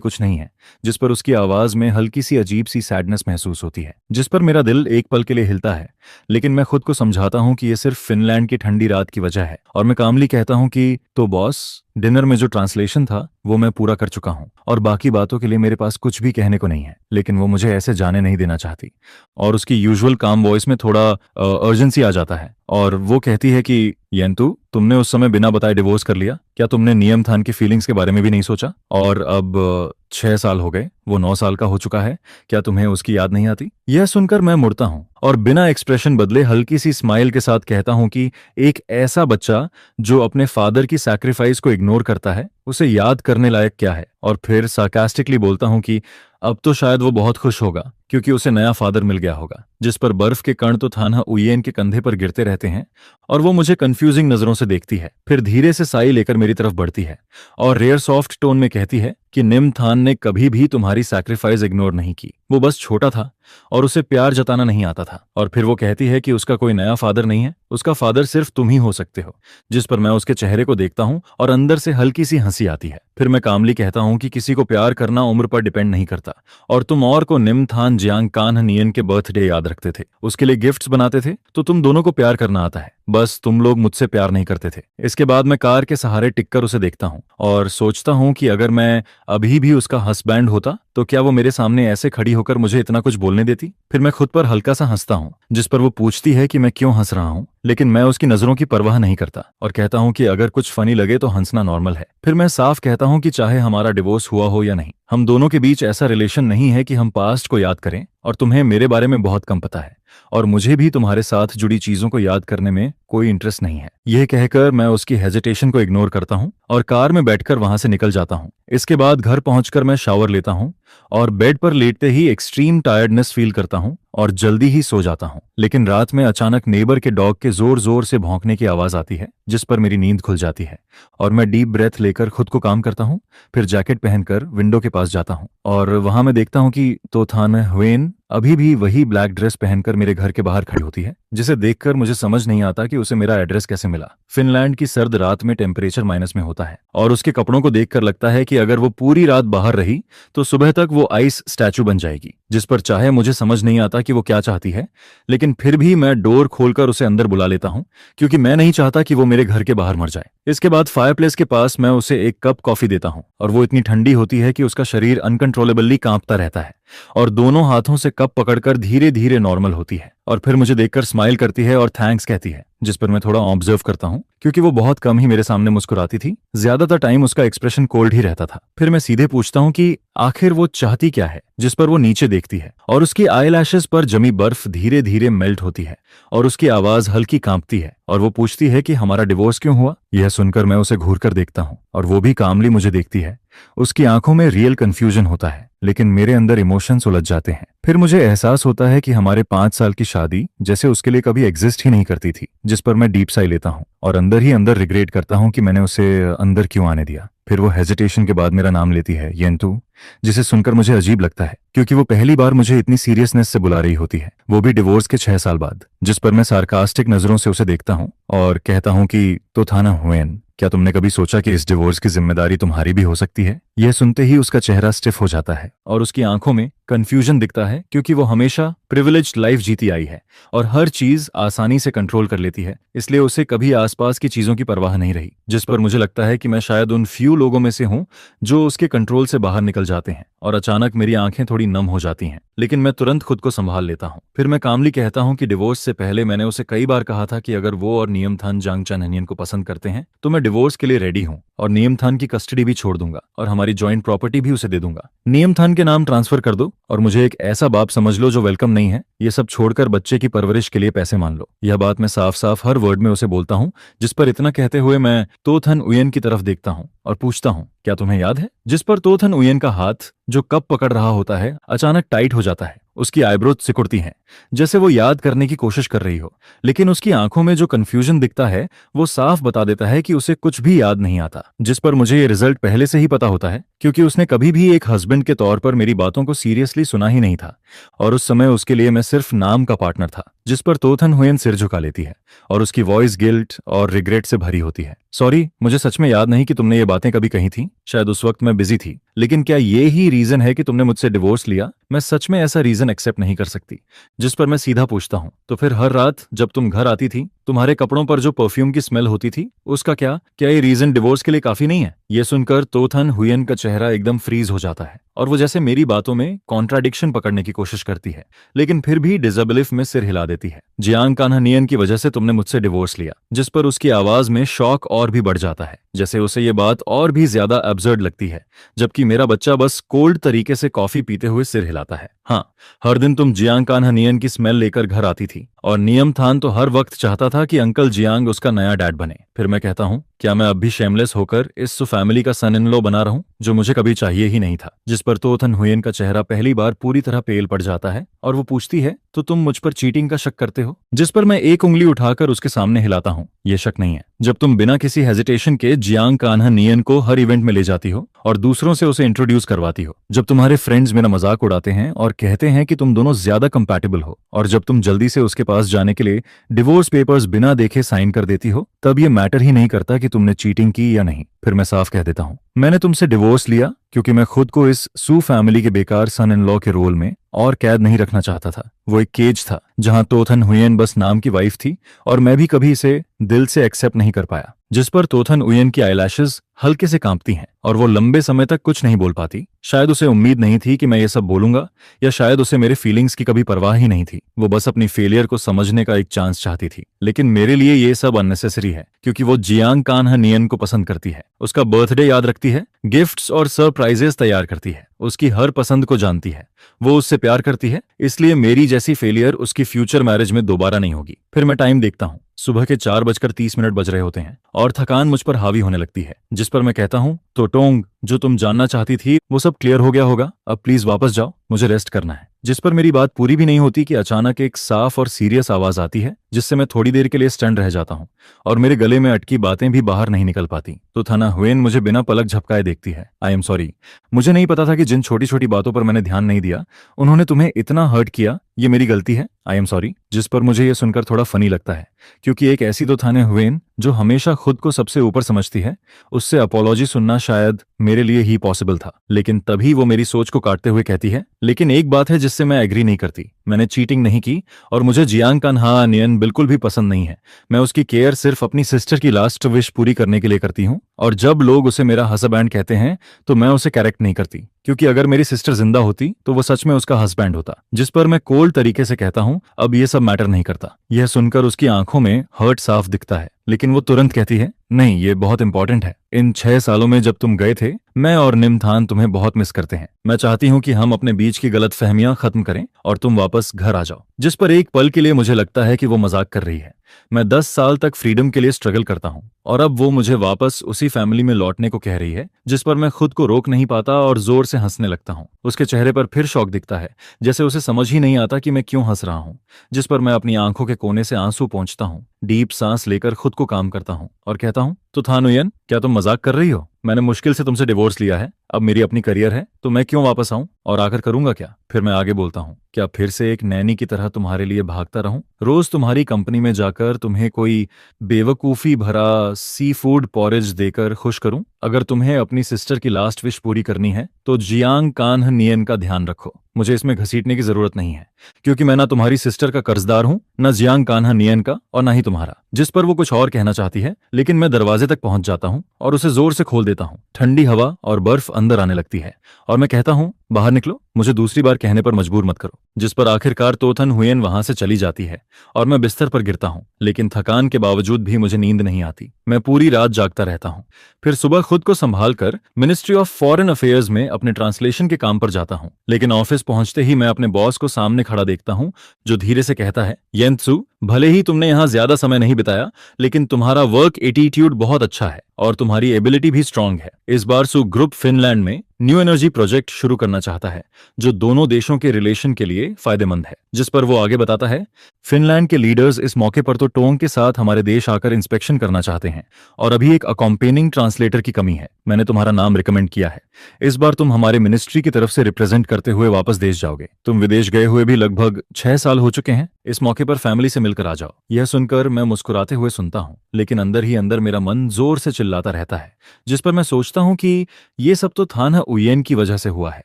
कुछ नहीं है, जिस पर उसकी आवाज में हल्की सी अजीब सी सैडनेस महसूस होती है, जिस पर मेरा दिल एक पल के लिए हिलता है। लेकिन मैं खुद को समझाता हूँ कि ये सिर्फ फिनलैंड की ठंडी रात की वजह है और मैं कामली कहता हूँ कि तो बॉस, डिनर में जो ट्रांसलेशन था वो मैं पूरा कर चुका हूँ और बाकी बातों के लिए मेरे पास कुछ भी कहने को नहीं है। लेकिन वो मुझे ऐसे जाने नहीं देना चाहती और उसकी यूजुअल काम वॉइस में थोड़ा अर्जेंसी आ जाता है और वो कहती है कि येंतु, तुमने उस समय बिना बताए डिवोर्स कर लिया। क्या तुमने नियम थान की फीलिंग्स के बारे में भी नहीं सोचा? और अब 6 साल हो गए, वो 9 साल का हो चुका है, क्या तुम्हें उसकी याद नहीं आती? यह सुनकर मैं मुड़ता हूँ और बिना एक्सप्रेशन बदले हल्की सी स्माइल के साथ कहता हूँ कि एक ऐसा बच्चा जो अपने फादर की सैक्रिफाइस को इग्नोर करता है, उसे याद करने लायक क्या है? और फिर सार्कास्टिकली बोलता हूँ कि अब तो शायद वो बहुत खुश होगा, क्योंकि उसे नया फादर मिल गया होगा। जिस पर बर्फ के कण तो थाना हुयेन के कंधे पर गिरते रहते हैं और वो मुझे कंफ्यूजिंग नजरों से देखती है। फिर धीरे से साई लेकर मेरी तरफ बढ़ती है और रेयर सॉफ्ट टोन में कहती है कि निम थान ने कभी भी तुम्हारी सैक्रिफाइस इग्नोर नहीं की। वो बस छोटा था और उसे प्यार जताना नहीं आता था। और फिर वो कहती है कि उसका कोई नया फादर नहीं है, उसका फादर सिर्फ तुम ही हो सकते हो। जिस पर मैं उसके चेहरे को देखता हूँ और अंदर से हल्की सी हंसी आती है। फिर मैं कामली कहता हूँ कि किसी को प्यार करना उम्र पर डिपेंड नहीं करता और तुम और को निम थान जियांग कान्ह नियन के बर्थडे याद रखते थे, उसके लिए गिफ्ट्स बनाते थे, तो तुम दोनों को प्यार करना आता है, बस तुम लोग मुझसे प्यार नहीं करते थे। इसके बाद मैं कार के सहारे टिककर उसे देखता हूँ और सोचता हूँ कि अगर मैं अभी भी उसका हस्बैंड होता तो क्या वो मेरे सामने ऐसे खड़ी होकर मुझे इतना कुछ बोलने देती? फिर मैं खुद पर हल्का सा हंसता हूँ, जिस पर वो पूछती है कि मैं क्यों हंस रहा हूँ, लेकिन मैं उसकी नजरों की परवाह नहीं करता और कहता हूँ कि अगर कुछ फनी लगे तो हंसना नॉर्मल है। फिर मैं साफ कहता हूँ कि चाहे हमारा डिवोर्स हुआ हो या नहीं, हम दोनों के बीच ऐसा रिलेशन नहीं है कि हम पास्ट को याद करें और तुम्हें मेरे बारे में बहुत कम पता है और मुझे भी तुम्हारे साथ जुड़ी चीजों को याद करने में कोई इंटरेस्ट नहीं है। यह कहकर मैं उसकी हेजिटेशन को इग्नोर करता हूँ और कार में बैठकर वहां से निकल जाता हूँ। इसके बाद घर पहुंचकर मैं शावर लेता हूँ और बेड पर लेटते ही एक्सट्रीम टायर्डनेस फील करता हूँ और जल्दी ही सो जाता हूँ। लेकिन रात में अचानक नेबर के डॉग के जोर जोर से भौंकने की आवाज आती है, जिस पर मेरी नींद खुल जाती है और मैं डीप ब्रेथ लेकर खुद को काम करता हूँ। फिर जैकेट पहनकर विंडो के पास जाता हूँ और वहां मैं देखता हूँ कि तो थान हुयेन अभी भी वही ब्लैक ड्रेस पहनकर मेरे घर के बाहर खड़ी होती है, जिसे देखकर मुझे समझ नहीं आता कि उसे मेरा एड्रेस कैसे मिला। फिनलैंड की सर्द रात में टेम्परेचर माइनस में होता है और उसके कपड़ों को देखकर लगता है कि अगर वो पूरी रात बाहर रही तो सुबह तक वो आइस स्टैचू बन जाएगी। जिस पर चाहे मुझे समझ नहीं आता कि वो क्या चाहती है, लेकिन फिर भी मैं डोर खोलकर उसे अंदर बुला लेता हूँ, क्योंकि मैं नहीं चाहता कि वो मेरे घर के बाहर मर जाए। इसके बाद फायरप्लेस के पास मैं उसे एक कप कॉफी देता हूँ और वो इतनी ठंडी होती है कि उसका शरीर अनकंट्रोलेबली कांपता रहता है और दोनों हाथों से कप पकड़कर धीरे धीरे नॉर्मल होती है और फिर मुझे देखकर स्माइल करती है और थैंक्स कहती है, जिस पर मैं थोड़ा ऑब्जर्व करता हूँ, क्योंकि वो बहुत कम ही मेरे सामने मुस्कुराती थी। ज्यादातर टाइम उसका एक्सप्रेशन कोल्ड ही रहता था। फिर मैं सीधे पूछता हूँ कि आखिर वो चाहती क्या है, जिस पर वो नीचे देखती है और उसकी आईलैशेस पर जमी बर्फ धीरे धीरे मेल्ट होती है और उसकी आवाज हल्की कांपती है और वो पूछती है कि हमारा डिवोर्स क्यों हुआ। यह सुनकर मैं उसे घूर कर देखता हूँ और वो भी कामली मुझे देखती है। उसकी आंखों में रियल कंफ्यूजन होता है, लेकिन मेरे अंदर इमोशंस उलझ जाते हैं। फिर मुझे एहसास होता है कि हमारे 5 साल की शादी जैसे उसके लिए कभी एग्जिस्ट ही नहीं करती थी, जिस पर मैं डीप साई लेता हूँ और अंदर ही अंदर रिग्रेट करता हूँ कि मैंने उसे अंदर क्यों आने दिया। फिर वो हेजिटेशन के बाद मेरा नाम लेती है, येंतु, जिसे सुनकर मुझे अजीब लगता है, क्योंकि वो पहली बार मुझे इतनी सीरियसनेस से बुला रही होती है, वो भी डिवोर्स के 6 साल बाद। जिस पर मैं सार्कास्टिक नजरों से उसे देखता हूँ और कहता हूँ कि तो था ना हुएन, क्या तुमने कभी सोचा कि इस डिवोर्स की जिम्मेदारी तुम्हारी भी हो सकती है? यह सुनते ही उसका चेहरा स्टिफ हो जाता है और उसकी आंखों में कंफ्यूजन दिखता है, क्योंकि वो हमेशा प्रिविलेज्ड लाइफ जीती आई है और हर चीज आसानी से कंट्रोल कर लेती है, इसलिए उसे कभी आसपास की चीजों की परवाह नहीं रही। जिस पर मुझे लगता है कि मैं शायद उन फ्यू लोगों में से हूं जो उसके कंट्रोल से बाहर निकल जाते हैं और अचानक मेरी आंखें थोड़ी नम हो जाती हैं, लेकिन मैं तुरंत खुद को संभाल लेता हूं। फिर मैं कामली कहता हूं कि डिवोर्स से पहले मैंने उसे कई बार कहा था कि अगर वो और नियमथान जांगचैनहनियन को पसंद करते हैं तो मैं डिवोर्स के लिए रेडी हूं और नियमथान की कस्टडी भी छोड़ दूंगा और हमारी जॉइंट प्रॉपर्टी भी उसे दे दूंगा। नियमथान के नाम ट्रांसफर कर दो और मुझे एक ऐसा बाप समझ लो जो वेलकम नहीं है। ये सब छोड़कर बच्चे की परवरिश के लिए पैसे मान लो। यह बात मैं साफ साफ हर वर्ड में उसे बोलता हूँ। जिस पर इतना कहते हुए मैं तोथन उयन की तरफ देखता हूँ और पूछता हूँ, क्या तुम्हें याद है? जिस पर तोथन उयन का हाथ जो कप पकड़ रहा होता है अचानक टाइट हो जाता है। उसकी आईब्रो सिकुड़ती हैं, जैसे वो याद करने की कोशिश कर रही हो, लेकिन उसकी आंखों में जो कंफ्यूजन दिखता है वो साफ बता देता है कि उसे कुछ भी याद नहीं आता। जिस पर मुझे ये रिजल्ट पहले से ही पता होता है, क्योंकि उसने कभी भी एक हस्बैंड के तौर पर मेरी बातों को सीरियसली सुना ही नहीं था और उस समय उसके लिए मैं सिर्फ नाम का पार्टनर था। जिस पर तोथन हुएन सिर झुका लेती है और उसकी वॉइस गिल्ट और रिग्रेट से भरी होती है। सॉरी, मुझे सच में याद नहीं कि तुमने ये बातें कभी कही थी, शायद उस वक्त मैं बिजी थी, लेकिन क्या ये ही रीजन है कि तुमने मुझसे डिवोर्स लिया? मैं सच में ऐसा रीजन एक्सेप्ट नहीं कर सकती। जिस पर मैं सीधा पूछता हूँ, तो फिर हर रात जब तुम घर आती थी तुम्हारे कपड़ों पर जो परफ्यूम की स्मेल होती थी उसका क्या ये रीजन डिवोर्स के लिए काफी नहीं है? ये सुनकर तोथन हुएन का चेहरा एकदम फ्रीज हो जाता है और वो जैसे मेरी बातों में कॉन्ट्राडिक्शन पकड़ने की कोशिश करती है, लेकिन फिर भी डिसबिलीफ में सिर हिला देती है। जियांग कान्हानियन की वजह से तुमने मुझसे डिवोर्स लिया। जिस पर उसकी आवाज में शॉक और भी बढ़ जाता है, जैसे उसे ये बात और भी ज्यादा एब्सर्ड लगती है, जबकि मेरा बच्चा बस कोल्ड तरीके से कॉफी पीते हुए सिर हिलाता है। हाँ, हर दिन तुम जियांग कान्हानियन की स्मेल लेकर घर आती थी और नियमथान तो हर वक्त चाहता था कि अंकल जियांग उसका नया डैड बने। फिर मैं कहता हूँ, क्या मैं अब भी शेमलेस होकर इस फैमिली का सन इन लॉ बना रहूं जो मुझे कभी चाहिए ही नहीं था? जिस पर तोथन हुएन का चेहरा पहली बार पूरी तरह पेल पड़ जाता है और वो पूछती है, तो तुम मुझ पर चीटिंग का शक करते हो? जिस पर मैं एक उंगली उठाकर उसके सामने हिलाता हूँ, ये शक नहीं है। जब तुम बिना किसी हेजिटेशन के जियांग कान्हानियन को हर इवेंट में ले जाती हो और दूसरों से उसे इंट्रोड्यूस करवाती हो, जब तुम्हारे फ्रेंड्स मेरा मजाक उड़ाते हैं और कहते हैं कि तुम दोनों ज्यादा कंपैटिबल हो, और जब तुम जल्दी से उसके पास जाने के लिए डिवोर्स पेपर्स बिना देखे साइन कर देती हो, तब ये मैटर ही नहीं करता कि तुमने चीटिंग की या नहीं। फिर मैं साफ कह देता हूँ, मैंने तुमसे डिवोर्स लिया क्योंकि मैं खुद को इस सू फैमिली के बेकार सन इन लॉ के रोल में और कैद नहीं रखना चाहता था। वो एक केज था जहां तोथन हुएन बस नाम की वाइफ थी और मैं भी कभी इसे दिल से एक्सेप्ट नहीं कर पाया। जिस पर तोथन उयन की आईलैशेस हल्के से कांपती हैं और वो लंबे समय तक कुछ नहीं बोल पाती। शायद उसे उम्मीद नहीं थी कि मैं ये सब बोलूंगा, या शायद उसे मेरे फीलिंग्स की कभी परवाह ही नहीं थी। वो बस अपनी फेलियर को समझने का एक चांस चाहती थी, लेकिन मेरे लिए ये सब अननेसेसरी है, क्योंकि वो जियांग कान्हानियन को पसंद करती है, उसका बर्थडे याद रखती है, गिफ्ट्स और सरप्राइजेस तैयार करती है, उसकी हर पसंद को जानती है, वो उससे प्यार करती है। इसलिए मेरी जैसी फेलियर उसकी फ्यूचर मैरिज में दोबारा नहीं होगी। फिर मैं टाइम देखता हूँ, सुबह के 4:30 बज रहे होते हैं और थकान मुझ पर हावी होने लगती है। जिस पर मैं कहता हूँ, तो टोंग, जो तुम जानना चाहती थी वो सब क्लियर हो गया होगा, अब प्लीज वापस जाओ, मुझे रेस्ट करना है। जिस पर मेरी बात पूरी भी नहीं होती कि अचानक एक साफ और सीरियस आवाज आती है, जिससे मैं थोड़ी देर के लिए स्टन रह जाता हूँ और मेरे गले में अटकी बातें भी बाहर नहीं निकल पाती। तो थाना हुएन मुझे बिना पलक झपकाए देखती है। आई एम सॉरी, मुझे नहीं पता था कि जिन छोटी छोटी बातों पर मैंने ध्यान नहीं दिया उन्होंने तुम्हें इतना हर्ट किया। ये मेरी गलती है, आई एम सॉरी। जिस पर मुझे ये सुनकर थोड़ा फनी लगता है, क्योंकि एक ऐसी तो थाने हुएन जो हमेशा खुद को सबसे ऊपर समझती है, उससे अपॉलॉजी सुनना शायद मेरे लिए ही पॉसिबल था। लेकिन तभी वो मेरी सोच को काटते हुए कहती है, लेकिन एक बात है जिससे मैं एग्री नहीं करती, मैंने चीटिंग नहीं की और मुझे जियांग कान्हा नियन बिल्कुल भी पसंद नहीं है। मैं उसकी केयर सिर्फ अपनी सिस्टर की लास्ट विश पूरी करने के लिए करती हूँ, और जब लोग उसे मेरा हस्बैंड कहते हैं तो मैं उसे करेक्ट नहीं करती, क्योंकि अगर मेरी सिस्टर जिंदा होती तो वो सच में उसका हस्बैंड होता। जिस पर मैं कोल्ड तरीके से कहता हूँ, अब ये सब मैटर नहीं करता। यह सुनकर उसकी आंखों में हर्ट साफ दिखता है, लेकिन वो तुरंत कहती है, नहीं ये बहुत इंपॉर्टेंट है। इन 6 सालों में जब तुम गए थे, मैं और निमथान तुम्हें बहुत मिस करते हैं। मैं चाहती हूँ कि हम अपने बीच की गलत फहमियां खत्म करें और तुम वापस घर आ जाओ। जिस पर एक पल के लिए मुझे लगता है कि वो मजाक कर रही है। मैं 10 साल तक फ्रीडम के लिए स्ट्रगल करता हूँ और अब वो मुझे वापस उसी फैमिली में लौटने को कह रही है, जिस पर मैं खुद को रोक नहीं पाता और जोर से हंसने लगता हूँ। उसके चेहरे पर फिर शौक दिखता है, जैसे उसे समझ ही नहीं आता कि मैं क्यों हंस रहा हूँ। जिस पर मैं अपनी आंखों के कोने से आंसू पोंछता हूँ, डीप सांस लेकर खुद को काम करता हूँ और कहता हूँ, तो थानुयन, क्या तुम मजाक कर रही हो? मैंने मुश्किल से तुमसे डिवोर्स लिया है, अब मेरी अपनी करियर है, तो मैं क्यों वापस आऊं और आकर करूंगा क्या? फिर मैं आगे बोलता हूँ, क्या फिर से एक नैनी की तरह तुम्हारे लिए भागता रहूं, रोज तुम्हारी कंपनी में जाकर तुम्हें कोई बेवकूफी भरा सी फूड पॉरेज देकर खुश करूं? अगर तुम्हें अपनी सिस्टर की लास्ट विश पूरी करनी है तो जियांग कान्ह नियन का ध्यान रखो। मुझे इसमें घसीटने की जरूरत नहीं है, क्योंकि मैं ना तुम्हारी सिस्टर का कर्जदार हूं, न जियांग कान्हा नियन का, और ना ही तुम्हारा। जिस पर वो कुछ और कहना चाहती है, लेकिन मैं दरवाजे तक पहुंच जाता हूं और उसे जोर से खोल देता हूं। ठंडी हवा और बर्फ अंदर आने लगती है और मैं कहता हूं, बाहर निकलो, मुझे दूसरी बार कहने पर मजबूर मत करो। जिस पर आखिरकार तोथन हुएन वहां से चली जाती है और मैं बिस्तर पर गिरता हूं, लेकिन थकान के बावजूद भी मुझे नींद नहीं आती। मैं पूरी रात जागता रहता हूं। फिर सुबह खुद को संभाल कर मिनिस्ट्री ऑफ फॉरेन अफेयर्स में अपने ट्रांसलेशन के काम पर जाता हूं। लेकिन ऑफिस पहुंचते ही मैं अपने बॉस को सामने खड़ा देखता हूं, जो धीरे से कहता है, येंत्सु, भले ही तुमने यहां ज्यादा समय नहीं बिताया, लेकिन तुम्हारा वर्क एटीट्यूड बहुत अच्छा है और तुम्हारी एबिलिटी भी स्ट्रांग है। इस बार सु ग्रुप फिनलैंड में न्यू एनर्जी प्रोजेक्ट शुरू करना चाहता है, जो दोनों देशों के रिलेशन के लिए फायदेमंद है। जिस पर वो आगे बताता है, फिनलैंड के लीडर्स इस मौके पर तो टोंग के साथ हमारे देश आकर इंस्पेक्शन करना चाहते हैं और अभी एक अकॉम्पेनिंग ट्रांसलेटर की कमी है। मैंने तुम्हारा नाम रिकमेंड किया है। इस बार तुम हमारे मिनिस्ट्री की तरफ से रिप्रेजेंट करते हुए वापस देश जाओगे। तुम विदेश गए हुए भी लगभग 6 साल हो चुके हैं। इस मौके पर फैमिली से मिलकर आ जाओ। यह सुनकर मैं मुस्कुराते हुए सुनता हूँ, लेकिन अंदर ही अंदर मेरा मन जोर से चिल्लाता रहता है। जिस पर मैं सोचता हूँ कि ये सब तो थाना उयेन की वजह से हुआ है।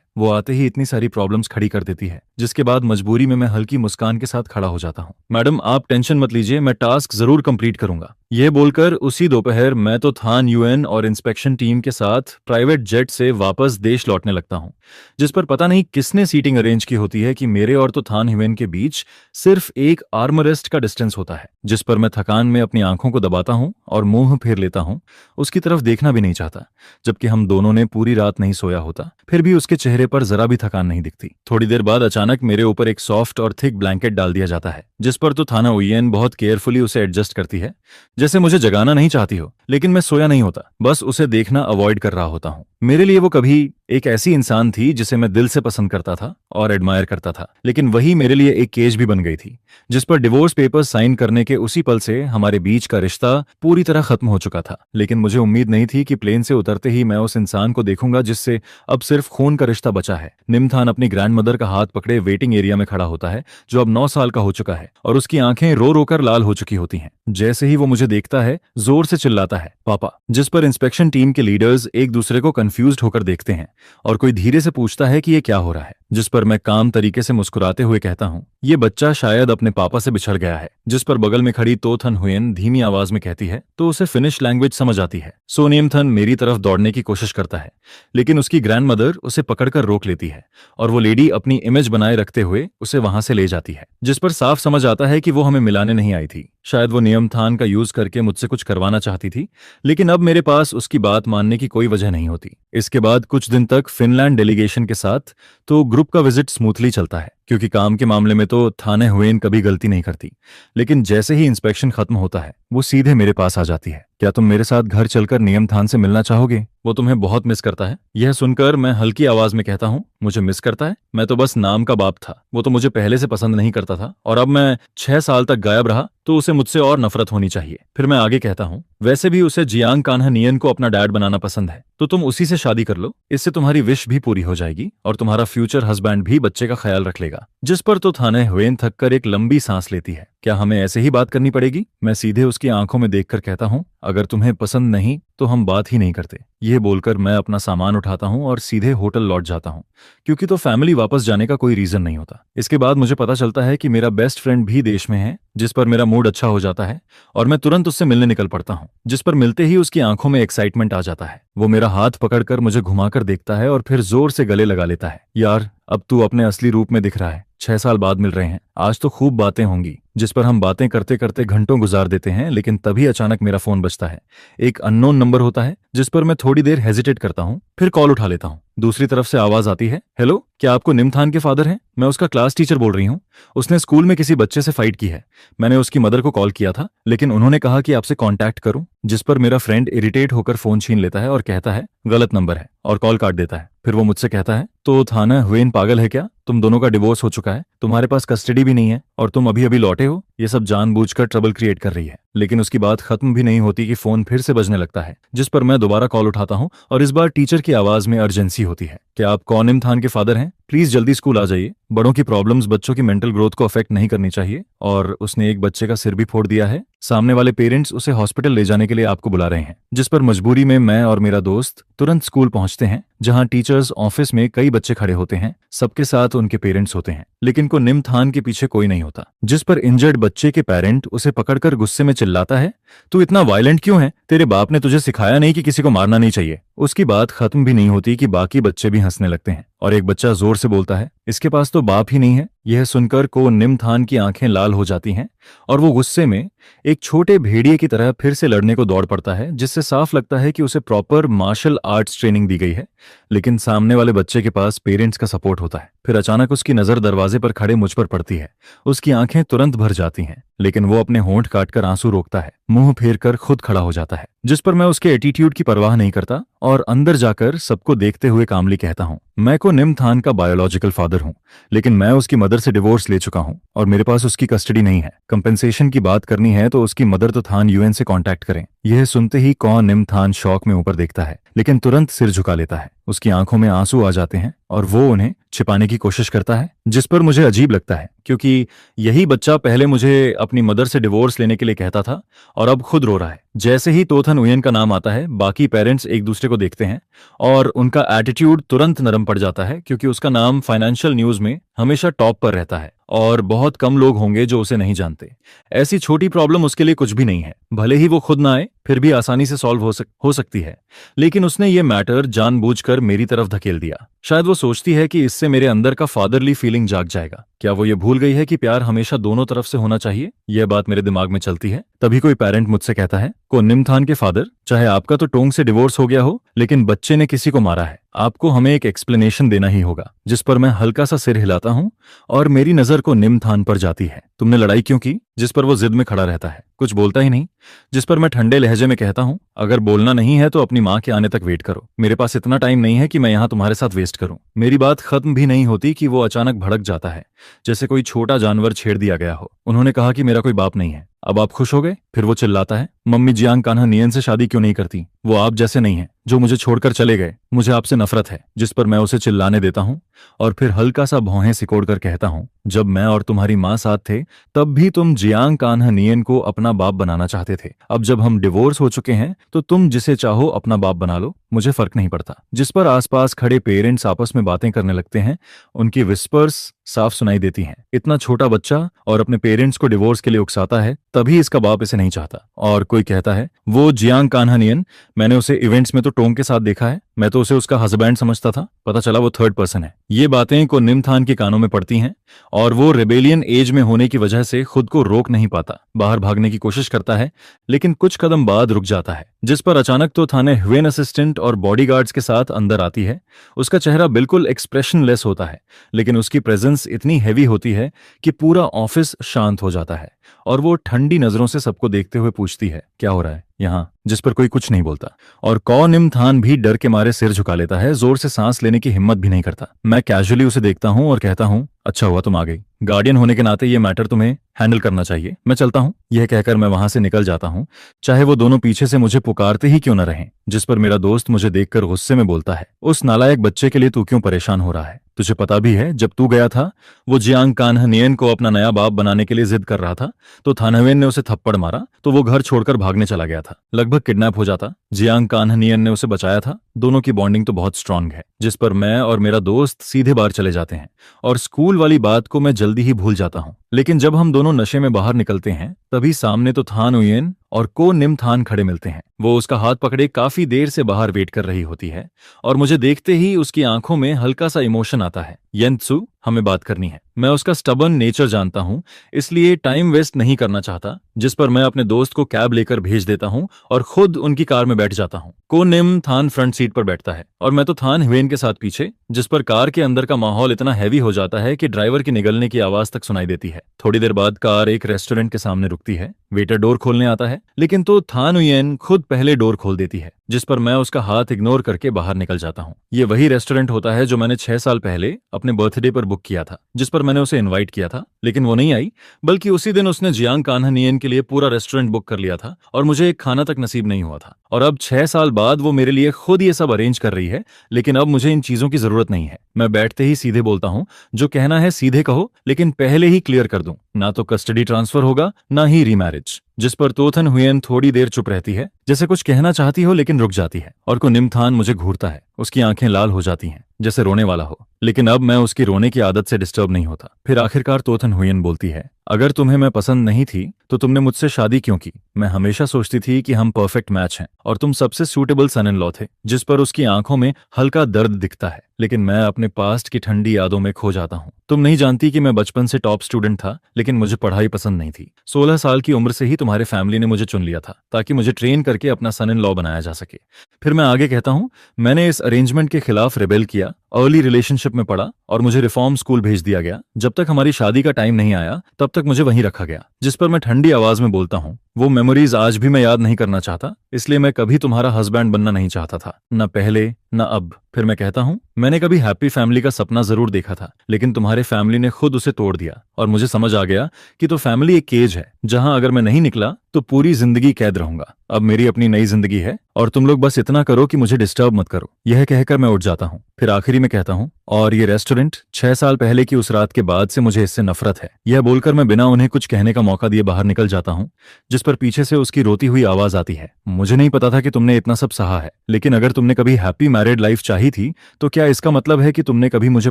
वो आते ही इतनी सारी प्रॉब्लम्स खड़ी कर देती है, जिसके बाद मजबूरी में मैं हल्की मुस्कान के साथ खड़ा हो जाता हूँ। मैडम, आप टेंशन मत लीजिए, मैं टास्क जरूर कंप्लीट करूंगा। यह बोलकर उसी दोपहर मैं तो थान यूएन और इंस्पेक्शन टीम के साथ प्राइवेट जेट से वापस देश लौटने लगता हूँ। जिस पर पता नहीं किसने सीटिंग अरेंज की होती है कि मेरे और तो थान ह्यूएन के बीच सिर्फ एक आर्मरेस्ट का डिस्टेंस होता है। जिस पर मैं थकान में अपनी आंखों को दबाता हूँ और मुंह फेर लेता हूँ। उसकी तरफ देखना भी नहीं चाहता, जबकि हम दोनों ने पूरी रात नहीं सोया होता। फिर भी उसके चेहरे पर जरा भी थकान नहीं दिखती। थोड़ी देर बाद अचानक मेरे ऊपर एक सॉफ्ट और थिक ब्लैंकेट डाल दिया जाता है, जिस पर तो थाना उयेन बहुत केयरफुली उसे एडजस्ट करती है, जैसे मुझे जगाना नहीं चाहती हो। लेकिन मैं सोया नहीं होता, बस उसे देखना अवॉइड कर रहा होता हूँ। मेरे लिए वो कभी एक ऐसी इंसान थी जिसे मैं दिल से पसंद करता था और एडमायर करता था, लेकिन वही मेरे लिए एक केज भी बन गई थी, जिस पर डिवोर्स पेपर्स साइन करने के उसी पल से हमारे बीच का रिश्ता पूरी तरह खत्म हो चुका था। लेकिन मुझे उम्मीद नहीं थी कि प्लेन से उतरते ही मैं उस इंसान को देखूंगा जिससे अब सिर्फ खून का रिश्ता बचा है। निमथान अपनी ग्रैंडमदर का हाथ पकड़े वेटिंग एरिया में खड़ा होता है, जो अब 9 साल का हो चुका है, और उसकी आंखें रो रो कर लाल हो चुकी होती हैं। जैसे ही वो मुझे देखता है, जोर से चिल्लाता है, पापा। जिस पर इंस्पेक्शन टीम के लीडर्स एक दूसरे को कंफ्यूज्ड होकर देखते हैं और कोई धीरे से पूछता है कि ये क्या हो रहा है। जिस पर मैं काम तरीके से मुस्कुराते हुए कहता हूँ, ये बच्चा शायद अपने पापा से बिछड़ गया है। जिस पर बगल में खड़ी तो थन हुएन धीमी आवाज में कहती है, तो उसे फिनिश लैंग्वेज समझ आती है। सोनियम थन मेरी तरफ दौड़ने की कोशिश करता है, लेकिन उसकी ग्रैंडमदर उसे पकड़कर रोक लेती है और वो लेडी अपनी इमेज बनाए रखते हुए उसे वहां से ले जाती है। जिस पर साफ समझ आता है कि वो हमें मिलाने नहीं आई थी। शायद वो नियम थान का यूज करके मुझसे कुछ करवाना चाहती थी, लेकिन अब मेरे पास उसकी बात मानने की कोई वजह नहीं होती। इसके बाद कुछ दिन तक फिनलैंड डेलीगेशन के साथ तो ग्रुप का विजिट स्मूथली चलता है, क्योंकि काम के मामले में तो थाने हुएन कभी गलती नहीं करती। लेकिन जैसे ही इंस्पेक्शन खत्म होता है, वो सीधे मेरे पास आ जाती है। क्या तुम मेरे साथ घर चलकर नियम थान से मिलना चाहोगे? वो तुम्हें बहुत मिस करता है। यह सुनकर मैं हल्की आवाज में कहता हूँ, मुझे मिस करता है? मैं तो बस नाम का बाप था। वो तो मुझे पहले से पसंद नहीं करता था और अब मैं 6 साल तक गायब रहा तो उसे मुझसे और नफरत होनी चाहिए। फिर मैं आगे कहता हूँ, वैसे भी उसे जियांग कान्हा नियन को अपना डैड बनाना पसंद है, तो तुम उसी से शादी कर लो। इससे तुम्हारी विश भी पूरी हो जाएगी और तुम्हारा फ्यूचर हस्बैंड भी बच्चे का ख्याल रख लेगा। जिस पर तो थाने हुएन थक कर एक लंबी सांस लेती है। क्या हमें ऐसे ही बात करनी पड़ेगी? मैं सीधे उसकी आंखों में देखकर कहता हूँ, अगर तुम्हें पसंद नहीं तो हम बात ही नहीं करते। यह बोलकर मैं अपना सामान उठाता हूँ और सीधे होटल लौट जाता हूँ, क्योंकि तो फैमिली वापस जाने का कोई रीजन नहीं होता। इसके बाद मुझे पता चलता है कि मेरा बेस्ट फ्रेंड भी देश में है, जिस पर मेरा मूड अच्छा हो जाता है और मैं तुरंत उससे मिलने निकल पड़ता हूँ। जिस पर मिलते ही उसकी आंखों में एक्साइटमेंट आ जाता है। वो मेरा हाथ पकड़कर मुझे घुमाकर देखता है और फिर जोर से गले लगा लेता है। यार, अब तू अपने असली रूप में दिख रहा है। 6 साल बाद मिल रहे हैं, आज तो खूब बातें होंगी। जिस पर हम बातें करते करते घंटों गुजार देते हैं, लेकिन तभी अचानक मेरा फोन बजता है। एक अननोन नंबर होता है, जिस पर मैं थोड़ी देर हेजिटेट करता हूँ, फिर कॉल उठा लेता हूँ। दूसरी तरफ से आवाज आती है, हेलो, क्या आपको निमथान के फादर हैं? मैं उसका क्लास टीचर बोल रही हूँ। उसने स्कूल में किसी बच्चे से फाइट की है। मैंने उसकी मदर को कॉल किया था, लेकिन उन्होंने कहा कि आपसे कांटेक्ट करूं। जिस पर मेरा फ्रेंड इरिटेट होकर फोन छीन लेता है और कहता है, गलत नंबर है, और कॉल काट देता है। फिर वो मुझसे कहता है, तो थाना हुएन पागल है क्या? तुम दोनों का डिवोर्स हो चुका है, तुम्हारे पास कस्टडी भी नहीं है और तुम अभी अभी लौटे हो। ये सब जानबूझकर ट्रबल क्रिएट कर रही है। लेकिन उसकी बात खत्म भी नहीं होती कि फोन फिर से बजने लगता है। जिस पर मैं दोबारा कॉल उठाता हूँ और इस बार टीचर की आवाज में अर्जेंसी होती है। क्या आप कौन इम्तिहान के फादर हैं? प्लीज जल्दी स्कूल आ जाइए। बड़ों की प्रॉब्लम्स बच्चों की मेंटल ग्रोथ को अफेक्ट नहीं करनी चाहिए, और उसने एक बच्चे का सिर भी फोड़ दिया है। सामने वाले पेरेंट्स उसे हॉस्पिटल ले जाने के लिए आपको बुला रहे हैं। जिस पर मजबूरी में मैं और मेरा दोस्त तुरंत स्कूल पहुंचते हैं, जहां टीचर्स ऑफिस में कई बच्चे खड़े होते हैं। सबके साथ उनके पेरेंट्स होते हैं, लेकिन को निमथान के पीछे कोई नहीं होता। जिस पर इंजर्ड बच्चे के पेरेंट उसे पकड़कर गुस्से में चिल्लाता है, तू इतना वायलेंट क्यों है? तेरे बाप ने तुझे सिखाया नहीं कि किसी को मारना नहीं चाहिए। उसकी बात खत्म भी नहीं होती कि बाकी बच्चे भी हंसने लगते हैं और एक बच्चा जोर से बोलता है, इसके पास तो बाप ही नहीं है। यह सुनकर को निमथान की आंखें लाल हो जाती हैं और वो गुस्से में एक छोटे भेड़िए की तरह फिर से लड़ने को दौड़ पड़ता है, जिससे साफ लगता है कि उसे प्रॉपर मार्शल आर्ट्स ट्रेनिंग दी गई है। लेकिन सामने वाले बच्चे के पास पेरेंट्स का सपोर्ट होता है। फिर अचानक उसकी नजर दरवाजे पर खड़े मुझ पर पड़ती है। उसकी आंखें तुरंत भर जाती हैं, लेकिन वो अपने होंठ काटकर आंसू रोकता है, मुंह फेर कर खुद खड़ा हो जाता है। जिस पर मैं उसके एटीट्यूड की परवाह नहीं करता और अंदर जाकर सबको देखते हुए कामली कहता हूँ, मैं को निमथान का बायोलॉजिकल फादर हूँ, लेकिन मैं उसकी मदर से डिवोर्स ले चुका हूँ और मेरे पास उसकी कस्टडी नहीं है। कंपेंसेशन की बात करनी है तो उसकी मदर तो थान यूएन से कांटेक्ट करें। यह सुनते ही कौन निमथान शौक में ऊपर देखता है, लेकिन तुरंत सिर झुका लेता है। उसकी आंखों में आंसू आ जाते हैं और वो उन्हें छिपाने की कोशिश करता है, जिस पर मुझे अजीब लगता है, क्योंकि यही बच्चा पहले मुझे अपनी मदर से डिवोर्स लेने के लिए कहता था और अब खुद रो रहा है। जैसे ही तोथन उयन का नाम आता है, बाकी पेरेंट्स एक दूसरे को देखते हैं और उनका एटीट्यूड तुरंत नरम पड़ जाता है, क्योंकि उसका नाम फाइनेंशियल न्यूज में हमेशा टॉप पर रहता है और बहुत कम लोग होंगे जो उसे नहीं जानते। ऐसी छोटी प्रॉब्लम उसके लिए कुछ भी नहीं है, भले ही वो खुद ना आए फिर भी आसानी से सॉल्व हो सकती है। लेकिन उसने ये मैटर जानबूझकर मेरी तरफ धकेल दिया। शायद वो सोचती है कि इससे मेरे अंदर का फादरली फीलिंग जाग जाएगा। क्या वो ये भूल गई है कि प्यार हमेशा दोनों तरफ से होना चाहिए? यह बात मेरे दिमाग में चलती है। तभी कोई पेरेंट मुझसे कहता है, को निमथान के फादर, चाहे आपका तो टोंग से डिवोर्स हो गया हो, लेकिन बच्चे ने किसी को मारा है, आपको हमें एक एक्सप्लेनेशन देना ही होगा। जिस पर मैं हल्का सा सिर हिलाता हूँ और मेरी नजर को निमथान पर जाती है। तुमने लड़ाई क्यों की? जिस पर वो जिद में खड़ा रहता है, कुछ बोलता ही नहीं। जिस पर मैं ठंडे लहजे में कहता हूँ, अगर बोलना नहीं है तो अपनी माँ के आने तक वेट करो। मेरे पास इतना टाइम नहीं है कि मैं यहाँ तुम्हारे साथ वेस्ट करूँ। मेरी बात खत्म भी नहीं होती कि वो अचानक भड़क जाता है, जैसे कोई छोटा जानवर छेड़ दिया गया हो। उन्होंने कहा कि मेरा कोई बाप नहीं है, अब आप खुश हो गए? फिर वो चिल्लाता है, मम्मी जियांग कान्हा नियन से शादी क्यों नहीं करती? वो आप जैसे नहीं है जो मुझे छोड़कर चले गए। मुझे आपसे नफरत है। जिस पर मैं उसे चिल्लाने देता हूँ और फिर हल्का सा भौहें सिकोड़कर कहता हूँ, जब मैं और तुम्हारी माँ साथ थे तब भी तुम जियांग कान्हा नियन को अपना बाप बनाना चाहते थे। अब जब हम डिवोर्स हो चुके हैं तो तुम जिसे चाहो अपना बाप बना लो, मुझे फर्क नहीं पड़ता। जिस पर आसपास खड़े पेरेंट्स आपस में बातें करने लगते हैं। उनकी विस्पर्स साफ सुनाई देती हैं। इतना छोटा बच्चा और अपने पेरेंट्स को डिवोर्स के लिए उकसाता है, तभी इसका बाप इसे नहीं चाहता। और कोई कहता है, वो जियांग कान्हा नियन, मैंने उसे इवेंट्स में तो टोंग के साथ देखा है, मैं तो उसे उसका हस्बैंड समझता था, पता चला वो थर्ड पर्सन है। ये बातें को निमथान के कानों में पड़ती हैं और वो रेबेलियन एज में होने की वजह से खुद को रोक नहीं पाता। बाहर भागने की कोशिश करता है, लेकिन कुछ कदम बाद रुक जाता है। जिस पर अचानक तो थाने ह्वेन असिस्टेंट और बॉडीगार्ड्स के साथ अंदर आती है। उसका चेहरा बिल्कुल एक्सप्रेशनलेस होता है, लेकिन उसकी प्रेजेंस इतनी हैवी होती है कि पूरा ऑफिस शांत हो जाता है और वो ठंडी नजरों से सबको देखते हुए पूछती है, क्या हो रहा है यहाँ? जिस पर कोई कुछ नहीं बोलता। और कौ निम थान भी डर के मारे सिर झुका लेता है, जोर से सांस लेने की हिम्मत भी नहीं करता। मैं कैजुअली उसे देखता हूं और कहता हूं, अच्छा हुआ तुम आ गई। गार्डियन होने के नाते ये मैटर तुम्हें हैंडल करना चाहिए। मैं चलता हूं। यह कहकर मैं वहां से निकल जाता हूं, चाहे वो दोनों पीछे से मुझे पुकारते ही क्यों न रहें। जिस पर मेरा दोस्त मुझे देखकर गुस्से में बोलता है, उस नालायक बच्चे के लिए तू क्यों परेशान हो रहा है? तुझे पता भी है जब तू गया था वो जियांग कान्हनियन को अपना नया बाप बनाने के लिए जिद कर रहा था, तो थानवेन ने उसे थप्पड़ मारा तो वो घर छोड़कर भागने चला गया था, लगभग किडनैप हो जाता। जियांग कान्हनियन ने उसे बचाया था। दोनों की बॉन्डिंग तो बहुत स्ट्रांग है। जिस पर मैं और मेरा दोस्त सीधे बाहर चले जाते हैं और स्कूल वाली बात को मैं जल्दी ही भूल जाता हूं। लेकिन जब हम दोनों नशे में बाहर निकलते हैं तभी सामने तो थान उयेन और को निम थान खड़े मिलते हैं। वो उसका हाथ पकड़े काफी देर से बाहर वेट कर रही होती है और मुझे देखते ही उसकी आंखों में हल्का सा इमोशन आता है। येंत्सु, हमें बात करनी है। मैं उसका स्टबर्न नेचर जानता हूं, इसलिए टाइम वेस्ट नहीं करना चाहता। जिस पर मैं अपने दोस्त को कैब लेकर भेज देता हूं और खुद उनकी कार में बैठ जाता हूं। को निम थान फ्रंट सीट पर बैठता है और मैं तो थान ह्वेन के साथ पीछे। जिस पर कार के अंदर का माहौल इतना हैवी हो जाता है कि ड्राइवर की निगलने की आवाज तक सुनाई देती है। थोड़ी देर बाद कार एक रेस्टोरेंट के सामने रुकती है। वेटर डोर खोलने आता है, लेकिन तो थान उयेन खुद पहले डोर खोल देती है। जिस पर मैं उसका हाथ इग्नोर करके बाहर निकल जाता हूँ। ये वही रेस्टोरेंट होता है जो मैंने 6 साल पहले अपने बर्थडे पर बुक किया था, जिस पर मैंने उसे इनवाइट किया था, लेकिन वो नहीं आई। बल्कि उसी दिन उसने जियांग कान्हनियन के लिए पूरा रेस्टोरेंट बुक कर लिया था और मुझे एक खाना तक नसीब नहीं हुआ था। और अब 6 साल बाद वो मेरे लिए खुद ये सब अरेंज कर रही है, लेकिन अब मुझे इन चीजों की जरूरत नहीं है। मैं बैठते ही सीधे बोलता हूँ, जो कहना है सीधे कहो, लेकिन पहले ही क्लियर कर दूं, ना तो कस्टडी ट्रांसफर होगा ना ही रीमैरिज। जिस पर तोथन हुएन थोड़ी देर चुप रहती है, जैसे कुछ कहना चाहती हो लेकिन रुक जाती है। और को निमथान मुझे घूरता है। उसकी आंखें लाल हो जाती हैं, जैसे रोने वाला हो, लेकिन अब मैं उसकी रोने की आदत से डिस्टर्ब नहीं होता। फिर आखिरकार तोथन हुएन बोलती है, अगर तुम्हें मैं पसंद नहीं थी तो तुमने मुझसे शादी क्यों की? मैं हमेशा सोचती थी कि हम परफेक्ट मैच हैं और तुम सबसे सूटेबल सन इन लॉ थे। जिस पर उसकी आंखों में हल्का दर्द दिखता है, लेकिन मैं अपने पास्ट की ठंडी यादों में खो जाता हूँ। तुम नहीं जानती कि मैं बचपन से टॉप स्टूडेंट था, लेकिन मुझे पढ़ाई पसंद नहीं थी। 16 साल की उम्र से ही तुम्हारे फैमिली ने मुझे चुन लिया था ताकि मुझे ट्रेन करके अपना सन इन लॉ बनाया जा सके। फिर मैं आगे कहता हूँ, मैंने इस अरेंजमेंट के खिलाफ रिबेल किया, अर्ली रिलेशनशिप में पड़ा और मुझे रिफॉर्म स्कूल भेज दिया गया। जब तक हमारी शादी का टाइम नहीं आया तब तक मुझे वहीं रखा गया। जिस पर मैं ठंडी आवाज में बोलता हूँ, वो मेमोरीज आज भी मैं याद नहीं करना चाहता, इसलिए मैं कभी तुम्हारा हस्बैंड बनना नहीं चाहता था, न पहले न अब। फिर मैं कहता हूँ, मैंने कभी हैप्पी फैमिली का सपना जरूर देखा था, लेकिन तुम्हारे फैमिली ने खुद उसे तोड़ दिया और मुझे समझ आ गया कि तो फैमिली एक केज है जहां अगर मैं नहीं निकला तो पूरी जिंदगी कैद रहूंगा। अब मेरी अपनी नई जिंदगी है और तुम लोग बस इतना करो कि मुझे डिस्टर्ब मत करो। यह कहकर मैं उठ जाता हूँ। फिर आखिरी में कहता हूँ, और ये रेस्टोरेंट 6 साल पहले की उस रात के बाद से मुझे इससे नफरत है। यह बोलकर मैं बिना उन्हें कुछ कहने का मौका दिए बाहर निकल जाता हूँ। जिस पर पीछे से उसकी रोती हुई आवाज आती है, मुझे नहीं पता था कि तुमने इतना सब सहा है, लेकिन अगर तुमने कभी हैप्पी मैरिड लाइफ चाही थी तो क्या इसका मतलब है कि तुमने कभी मुझे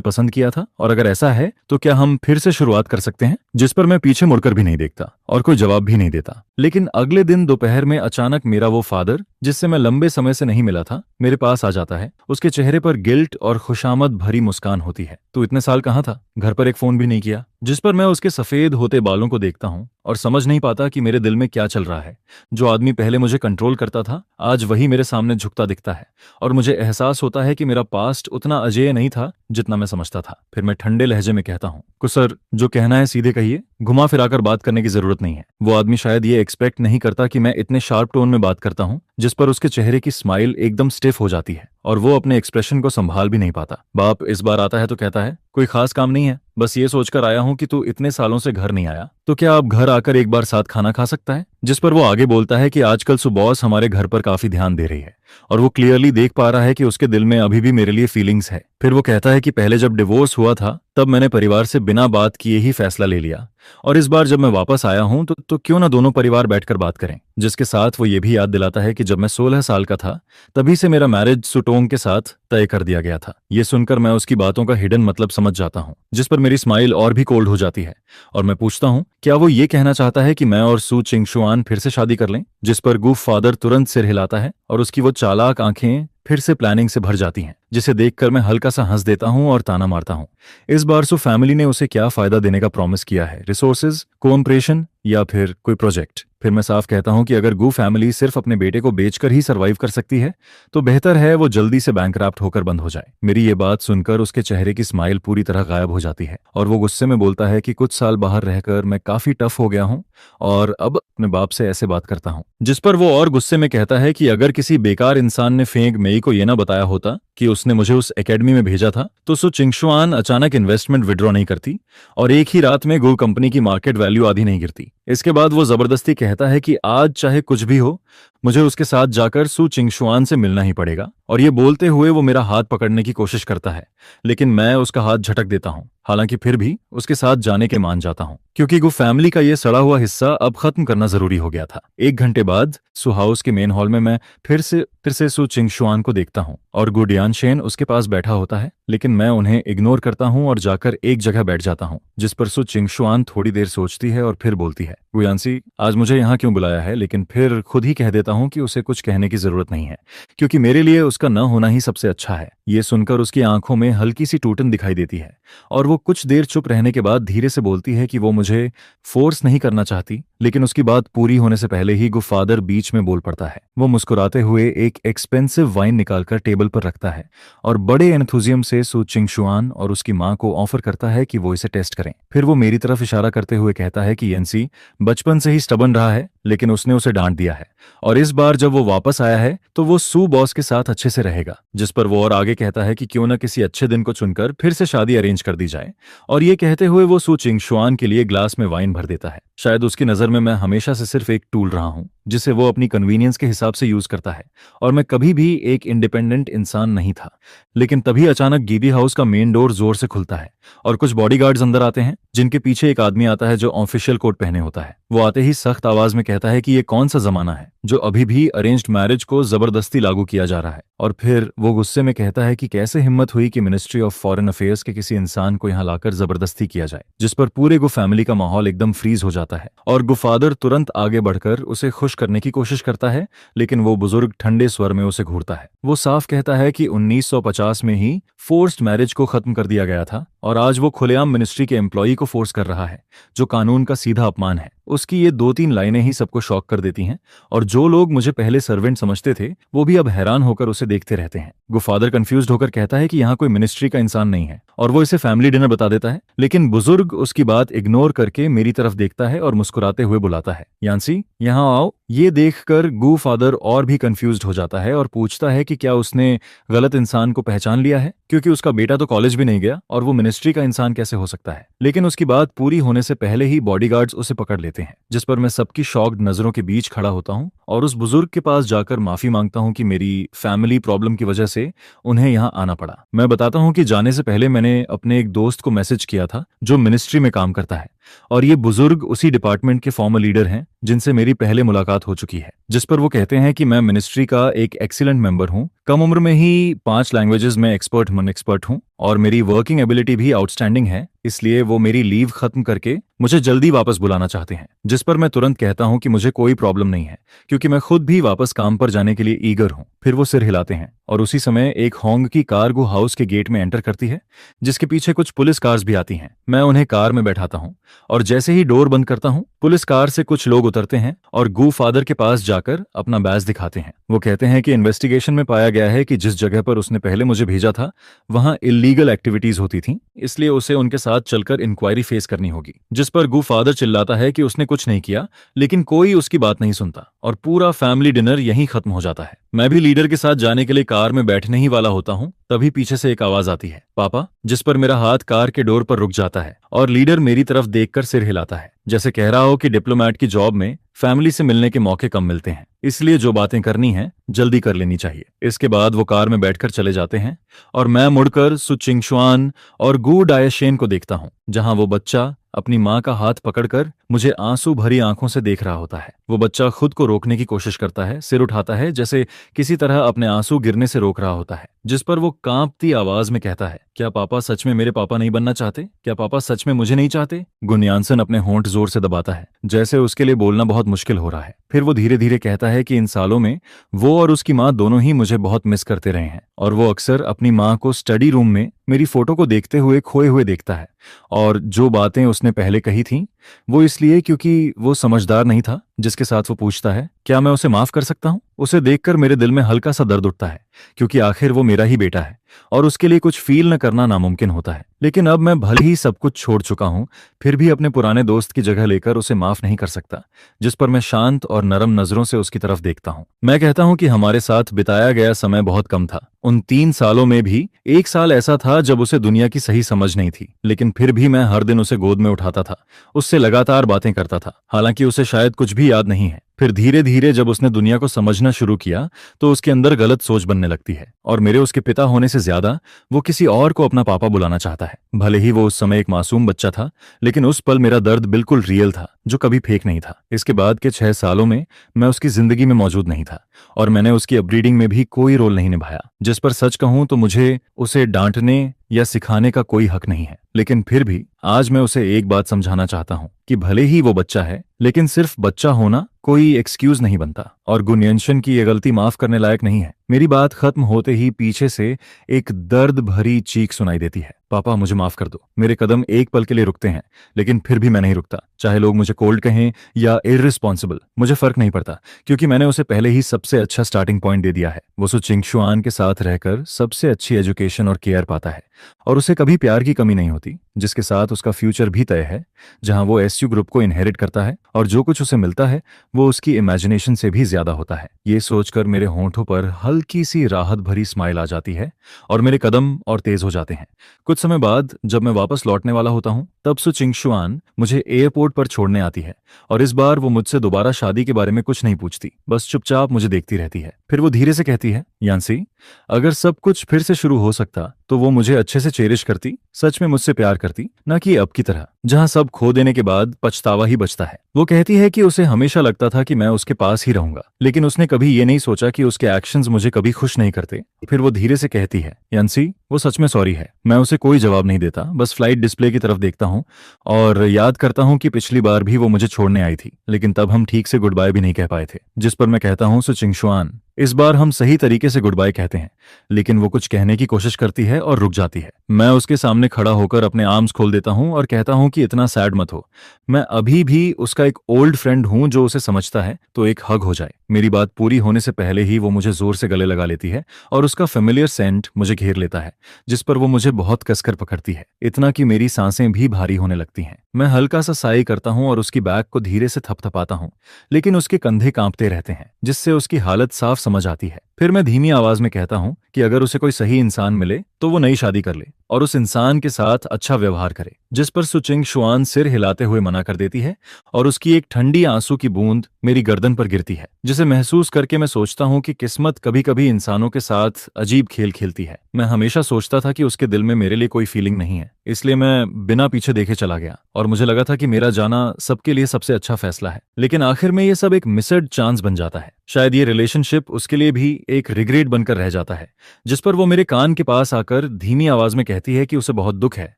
पसंद किया था? और अगर ऐसा है तो क्या हम फिर से शुरुआत कर सकते हैं? जिस पर मैं पीछे मुड़कर भी नहीं देखता और कोई जवाब भी नहीं देता। लेकिन अगले दिन दोपहर में अचानक मेरा वो फादर, जिससे मैं लंबे समय से नहीं मिला था, मेरे पास आ जाता है। उसके चेहरे पर गिल्ट और खुशामद भरी मुस्कान होती है। तू इतने साल कहाँ था? घर पर एक फोन भी नहीं किया। जिस पर मैं उसके सफेद होते बालों को देखता हूँ और समझ नहीं पाता कि मेरे दिल में क्या चल रहा है। जो आदमी पहले मुझे कंट्रोल करता था आज वही मेरे सामने झुकता दिखता है और मुझे एहसास होता है कि मेरा पास्ट उतना अजेय नहीं था जितना मैं समझता था। फिर मैं ठंडे लहजे में कहता हूँ, कुसर, जो कहना है सीधे कहिए, घुमा फिराकर बात करने की जरूरत नहीं है। वो आदमी शायद ये एक्सपेक्ट नहीं करता कि मैं इतने शार्प टोन में बात करता हूँ। जिस पर उसके चेहरे की स्माइल एकदम स्टिफ हो जाती है और वो अपने एक्सप्रेशन को संभाल भी नहीं पाता। बाप इस बार आता है तो कहता है, कोई खास काम नहीं है, बस ये सोचकर आया हूं कि तू इतने सालों से घर नहीं आया, तो क्या अब घर आकर एक बार साथ खाना खा सकता है? जिस पर वो आगे बोलता है कि आजकल सुबॉस हमारे घर पर काफी ध्यान दे रही है और वो क्लियरली देख पा रहा है कि उसके दिल में अभी भी मेरे लिए फीलिंग्स है। फिर वो कहता है कि पहले जब डिवोर्स हुआ था तब मैंने परिवार से बिना बात किए ही फैसला ले लिया और इस बार जब मैं वापस आया हूं तो क्यों ना दोनों परिवार बैठकर बात करें। जिसके साथ वो ये भी याद दिलाता है कि जब मैं 16 साल का था तभी से मेरा मैरिज सुटोंग के साथ तय कर दिया गया था। ये सुनकर मैं उसकी बातों का हिडन मतलब समझ जाता हूँ। जिस पर मेरी स्माइल और भी कोल्ड हो जाती है और मैं पूछता हूँ, क्या वो ये कहना चाहता है कि मैं और सू चिंगशुआन फिर से शादी कर लें? जिस पर गूफ फादर तुरंत सिर हिलाता है और उसकी वो चालाक आंखें फिर से प्लानिंग से भर जाती हैं। जिसे देखकर मैं हल्का सा हंस देता हूँ और ताना मारता हूँ। इस बार सो फैमिली ने उसे क्या फायदा देने का प्रॉमिस किया है, रिसोर्सेज, कोऑपरेशन या फिर कोई प्रोजेक्ट? फिर मैं साफ कहता हूँ कि अगर गू फैमिली सिर्फ अपने बेटे को बेचकर ही सरवाइव कर सकती है तो बेहतर है वो जल्दी से बैंकरप्ट होकर बंद हो जाए। मेरी ये बात सुनकर उसके चेहरे की स्माइल पूरी तरह गायब हो जाती है और वो गुस्से में बोलता है कि कुछ साल बाहर रहकर मैं काफी टफ हो गया हूँ और अब अपने बाप से ऐसे बात करता हूँ। जिस पर वो और गुस्से में कहता है कि अगर किसी बेकार इंसान ने फेंग मेई को ये ना बताया होता कि उसने मुझे उस एकेडमी में भेजा था तो सु चिंगशुआन अचानक इन्वेस्टमेंट विड्रॉ नहीं करती और एक ही रात में गू कंपनी की मार्केट वैल्यू आधी नहीं गिरती। इसके बाद वो जबरदस्ती कहता है कि आज चाहे कुछ भी हो मुझे उसके साथ जाकर सु चिंगशुआन से मिलना ही पड़ेगा, और ये बोलते हुए वो मेरा हाथ पकड़ने की कोशिश करता है लेकिन मैं उसका हाथ झटक देता हूँ। हालांकि फिर भी उसके साथ जाने के मान जाता हूँ क्योंकि गु फैमिली का ये सड़ा हुआ हिस्सा अब खत्म करना जरूरी हो गया था। 1 घंटे बाद सु हाउस के मेन हॉल में मैं फिर से सु चिंगशुआन को देखता हूँ और गु डियानशेन उसके पास बैठा होता है, लेकिन मैं उन्हें इग्नोर करता हूँ और जाकर एक जगह बैठ जाता हूँ। जिस पर सु चिंगशुआन थोड़ी देर सोचती है और फिर बोलती है, गुयांसी आज मुझे यहाँ क्यों बुलाया है? लेकिन फिर खुद ही कह देता हूँ कि उसे कुछ कहने की जरूरत नहीं है क्योंकि मेरे लिए उसका न होना ही सबसे अच्छा है। ये सुनकर उसकी आंखों में हल्की सी टूटन दिखाई देती है और वो कुछ देर चुप रहने के बाद धीरे से बोलती है कि वो मुझे फोर्स नहीं करना चाहती, लेकिन उसकी बात पूरी होने से पहले ही गुफादर बीच में बोल पड़ता है। वो मुस्कुराते हुए एक एक्सपेंसिव वाइन निकालकर टेबल पर रखता है और बड़े एंथुजियम से सु चिंगशुआन और उसकी मां को ऑफर करता है कि वो इसे टेस्ट करें। फिर वो मेरी तरफ इशारा करते हुए कहता है कि येंसी बचपन से ही स्टबन रहा है लेकिन उसने उसे डांट दिया है और इस बार जब वो वापस आया है तो वो सु बॉस के साथ अच्छे से रहेगा। जिस पर वो और आगे कहता है कि क्यों न किसी अच्छे दिन को चुनकर फिर से शादी अरेंज कर दी जाए, और ये कहते हुए वो सु चिंगशुआन के लिए ग्लास में वाइन भर देता है। शायद उसकी नजर में मैं हमेशा से सिर्फ एक टूल रहा हूं जिसे वो अपनी कन्वीनियंस के हिसाब से यूज करता है और मैं कभी भी एक इंडिपेंडेंट इंसान नहीं था। लेकिन तभी अचानक गीबी हाउस का मेन डोर जोर से खुलता है और कुछ बॉडीगार्ड्स अंदर आते हैं, जिनके पीछे एक आदमी आता है जो ऑफिशियल कोट पहने होता है। वो आते ही सख्त आवाज में कहता है कि ये कौन सा जमाना है जो अभी भी अरेंज्ड मैरिज को जबरदस्ती लागू किया जा रहा है, और फिर वो गुस्से में कहता है कि कैसे हिम्मत हुई कि मिनिस्ट्री ऑफ फॉरेन अफेयर्स के किसी इंसान को यहाँ लाकर जबरदस्ती किया जाए। जिस पर पूरे गु फैमिली का माहौल एकदम फ्रीज हो जाता है और गुफादर तुरंत आगे बढ़कर उसे खुश करने की कोशिश करता है, लेकिन वो बुजुर्ग ठंडे स्वर में उसे घूरता है। वो साफ कहता है कि 1950 में ही फोर्स्ड मैरिज को खत्म कर दिया गया था और आज वो खुलेआम मिनिस्ट्री के एम्प्लॉई को फोर्स कर रहा है, जो कानून का सीधा अपमान है। उसकी ये 2-3 लाइनें ही सबको शॉक कर देती हैं और जो लोग मुझे पहले सर्वेंट समझते थे वो भी अब हैरान होकर उसे देखते रहते हैं। गुफादर कंफ्यूज्ड होकर कहता है कि यहाँ कोई मिनिस्ट्री का इंसान नहीं है और वो इसे फैमिली डिनर बता देता है, लेकिन बुजुर्ग उसकी बात इग्नोर करके मेरी तरफ देखता है और मुस्कुराते हुए बुलाता है, यांसी यहाँ आओ। ये देखकर गू फादर और भी कंफ्यूज्ड हो जाता है और पूछता है कि क्या उसने गलत इंसान को पहचान लिया है, क्योंकि उसका बेटा तो कॉलेज भी नहीं गया और वो मिनिस्ट्री का इंसान कैसे हो सकता है। लेकिन उसकी बात पूरी होने से पहले ही बॉडीगार्ड्स उसे पकड़ लेते हैं, जिस पर मैं सबकी शॉक्ड नजरों के बीच खड़ा होता हूँ और उस बुजुर्ग के पास जाकर माफी मांगता हूँ कि मेरी फैमिली प्रॉब्लम की वजह से उन्हें यहाँ आना पड़ा। मैं बताता हूँ कि जाने से पहले मैंने अपने एक दोस्त को मैसेज किया था जो मिनिस्ट्री में काम करता है और ये बुजुर्ग उसी डिपार्टमेंट के फॉर्मर लीडर हैं जिनसे मेरी पहले मुलाकात हो चुकी है। जिस पर वो कहते हैं कि मैं मिनिस्ट्री का एक एक्सीलेंट मेंबर हूँ, कम उम्र में ही 5 लैंग्वेजेस में एक्सपर्ट हूँ और मेरी वर्किंग एबिलिटी भी आउटस्टैंडिंग है, इसलिए वो मेरी लीव खत्म करके मुझे जल्दी वापस बुलाना चाहते हैं। जिस पर मैं तुरंत कहता हूं कि मुझे कोई प्रॉब्लम नहीं है क्योंकि मैं खुद भी वापस काम पर जाने के लिए ईगर हूं। फिर वो सिर हिलाते हैं और उसी समय एक होंग की कार गु हाउस के गेट में एंटर करती है, जिसके पीछे कुछ पुलिस कार्स भी आती हैं। मैं उन्हें कार में बैठाता हूं और जैसे ही डोर बंद करता हूं पुलिस कार से कुछ लोग उतरते हैं और गू फादर के पास जाकर अपना बैज दिखाते हैं। वो कहते हैं कि इन्वेस्टिगेशन में पाया गया है कि जिस जगह पर उसने पहले मुझे भेजा था वहां इल्लीगल एक्टिविटीज होती थी, इसलिए उसे उनके साथ चलकर इंक्वायरी फेस करनी होगी। जिस पर गू फादर चिल्लाता है कि उसने कुछ नहीं किया, लेकिन कोई उसकी बात नहीं सुनता और पूरा फैमिली डिनर यहीं खत्म हो जाता है। मैं भी लीडर के साथ जाने के लिए कार में बैठने ही वाला होता हूँ, तभी पीछे से एक आवाज आती है, पापा। जिस पर मेरा हाथ कार के डोर पर रुक जाता है और लीडर मेरी तरफ देखकर सिर हिलाता है, जैसे कह रहा हो कि डिप्लोमेट की जॉब में फैमिली से मिलने के मौके कम मिलते हैं, इसलिए जो बातें करनी है जल्दी कर लेनी चाहिए। इसके बाद वो कार में बैठकर चले जाते हैं और मैं मुड़कर सु चिंगशुआन और गू डायशेन को देखता हूँ, जहां वो बच्चा अपनी माँ का हाथ पकड़कर मुझे आंसू भरी आंखों से देख रहा होता है। वो बच्चा खुद को रोकने की कोशिश करता है, सिर उठाता है जैसे किसी तरह अपने आंसू गिरने से रोक रहा होता है। जिस पर वो कांपती आवाज में कहता है, क्या पापा सच में मेरे पापा नहीं बनना चाहते? क्या पापा सच में मुझे नहीं चाहते? गुनयानसन अपने होंठ जोर से दबाता है जैसे उसके लिए बोलना बहुत मुश्किल हो रहा है। फिर वो धीरे धीरे कहता है कि इन सालों में वो और उसकी माँ दोनों ही मुझे बहुत मिस करते रहे हैं, और वो अक्सर अपनी माँ को स्टडी रूम में मेरी फोटो को देखते हुए खोए हुए देखता है। और जो बातें उसने पहले कही थीं वो इसलिए क्योंकि वो समझदार नहीं था। जिसके साथ वो पूछता है, क्या मैं उसे माफ कर सकता हूँ? उसे देखकर मेरे दिल में हल्का सा दर्द उठता है, क्योंकि आखिर वो मेरा ही बेटा है और उसके लिए कुछ फील न करना नामुमकिन होता है। लेकिन अब मैं भले ही सब कुछ छोड़ चुका हूं, फिर भी अपने पुराने दोस्त की जगह लेकर उसे माफ नहीं कर सकता, जिस पर मैं शांत और नरम नजरों से उसकी तरफ देखता हूं। मैं कहता हूं कि हमारे साथ बिताया गया समय बहुत कम था। उन 3 सालों में भी 1 साल ऐसा था जब उसे दुनिया की सही समझ नहीं थी, लेकिन फिर भी मैं हर दिन उसे गोद में उठाता था, उससे लगातार बातें करता था, हालांकि उसे शायद कुछ भी याद नहीं है। फिर धीरे धीरे जब उसने दुनिया को समझना शुरू किया तो उसके अंदर गलत सोच बनने लगती है, और मेरे उसके पिता होने से ज्यादा वो किसी और को अपना पापा बुलाना चाहता है। भले ही वो उस समय एक मासूम बच्चा था, लेकिन उस पल मेरा दर्द बिल्कुल रियल था, जो कभी फेक नहीं था। इसके बाद के 6 सालों में मैं उसकी जिंदगी में मौजूद नहीं था, और मैंने उसकी अपब्रीडिंग में भी कोई रोल नहीं निभाया। जिस पर सच कहूं तो मुझे उसे डांटने या सिखाने का कोई हक नहीं है। लेकिन फिर भी आज मैं उसे एक बात समझाना चाहता हूं कि भले ही वो बच्चा है, लेकिन सिर्फ बच्चा होना कोई एक्सक्यूज नहीं बनता, और गुनयंशन की ये गलती माफ करने लायक नहीं है। मेरी बात खत्म होते ही पीछे से एक दर्द भरी चीख सुनाई देती है, पापा मुझे माफ कर दो। मेरे कदम एक पल के लिए रुकते हैं, लेकिन फिर भी मैं नहीं रुकता। चाहे लोग मुझे कोल्ड कहें या इररिस्पॉन्सिबल, मुझे फर्क नहीं पड़ता, क्योंकि मैंने उसे पहले ही सबसे अच्छा स्टार्टिंग पॉइंट दे दिया है। वो सु चिंगशुआन के साथ रहकर सबसे अच्छी एजुकेशन और केयर पाता है, और उसे कभी प्यार की कमी नहीं होती, जिसके साथ उसका फ्यूचर भी तय है, जहां वो एसयू ग्रुप को इनहेरिट करता है, और जो कुछ उसे मिलता है वो उसकी इमेजिनेशन से भी ज्यादा होता है। ये सोचकर मेरे होंठों पर हल्की सी राहत भरी स्माइल आ जाती है, और मेरे कदम और तेज हो जाते हैं। कुछ समय बाद जब मैं वापस लौटने वाला होता हूं, तब सु चिंगशुआन मुझे एयरपोर्ट पर छोड़ने आती है, और इस बार वो मुझसे दोबारा शादी के बारे में कुछ नहीं पूछती, बस चुपचाप मुझे देखती रहती है। फिर वो धीरे से कहती है, यान्सी, अगर सब कुछ फिर से शुरू हो सकता तो वो मुझे अच्छे से चेरिश करती, सच में मुझसे प्यार करती, न कि अब की तरह जहां सब खो देने के बाद पछतावा ही बचता है। वो कहती है कि उसे हमेशा लगता था कि मैं उसके पास ही रहूंगा, लेकिन उसने कभी ये नहीं सोचा कि उसके एक्शंस मुझे कभी खुश नहीं करते। फिर वो धीरे से कहती है, यान्सी, वो सच में सॉरी है। मैं उसे कोई जवाब नहीं देता, बस फ्लाइट डिस्प्ले की तरफ देखता हूँ और याद करता हूँ कि पिछली बार भी वो मुझे छोड़ने आई थी, लेकिन तब हम ठीक से गुड बाय भी नहीं कह पाए थे। जिस पर मैं कहता हूँ, सु चिंगशुआन, इस बार हम सही तरीके से गुड बाय कहते हैं। लेकिन वो कुछ कहने की कोशिश करती है और रुक जाती है। मैं उसके सामने खड़ा होकर अपने आर्म्स खोल देता हूं और कहता हूं कि इतना सैड मत हो, मैं अभी भी उसका एक ओल्ड फ्रेंड हूं जो उसे समझता है, तो एक हग हो जाए। मेरी बात पूरी होने से पहले ही वो मुझे जोर से गले लगा लेती है और उसका फेमिलियर सेंट मुझे घेर लेता है, जिस पर वो मुझे बहुत कसकर पकड़ती है, इतना कि मेरी सांसें भी भारी होने लगती हैं। मैं हल्का सा साई करता हूं और उसकी बैक को धीरे से थपथपाता हूं, लेकिन उसके कंधे कांपते रहते हैं, जिससे उसकी हालत साफ समझ आती है। फिर मैं धीमी आवाज में कहता हूं कि अगर उसे कोई सही इंसान मिले तो वो नई शादी कर ले और उस इंसान के साथ अच्छा व्यवहार करे। जिस पर सु चिंगशुआन सिर हिलाते हुए मना कर देती है और उसकी एक ठंडी आंसू की बूंद मेरी गर्दन पर गिरती है, जिसे महसूस करके मैं सोचता हूं कि किस्मत कभी कभी इंसानों के साथ अजीब खेल खेलती है। मैं हमेशा सोचता था कि उसके दिल में मेरे लिए कोई फीलिंग नहीं है, इसलिए मैं बिना पीछे देखे चला गया और मुझे लगा था कि मेरा जाना सबके लिए सबसे अच्छा फैसला है। लेकिन आखिर में ये सब एक मिसड चांस बन जाता है। शायद ये रिलेशनशिप उसके लिए भी एक रिग्रेट बनकर रह जाता है। जिस पर वो मेरे कान के पास आकर धीमी आवाज में कहती है कि उसे बहुत दुख है,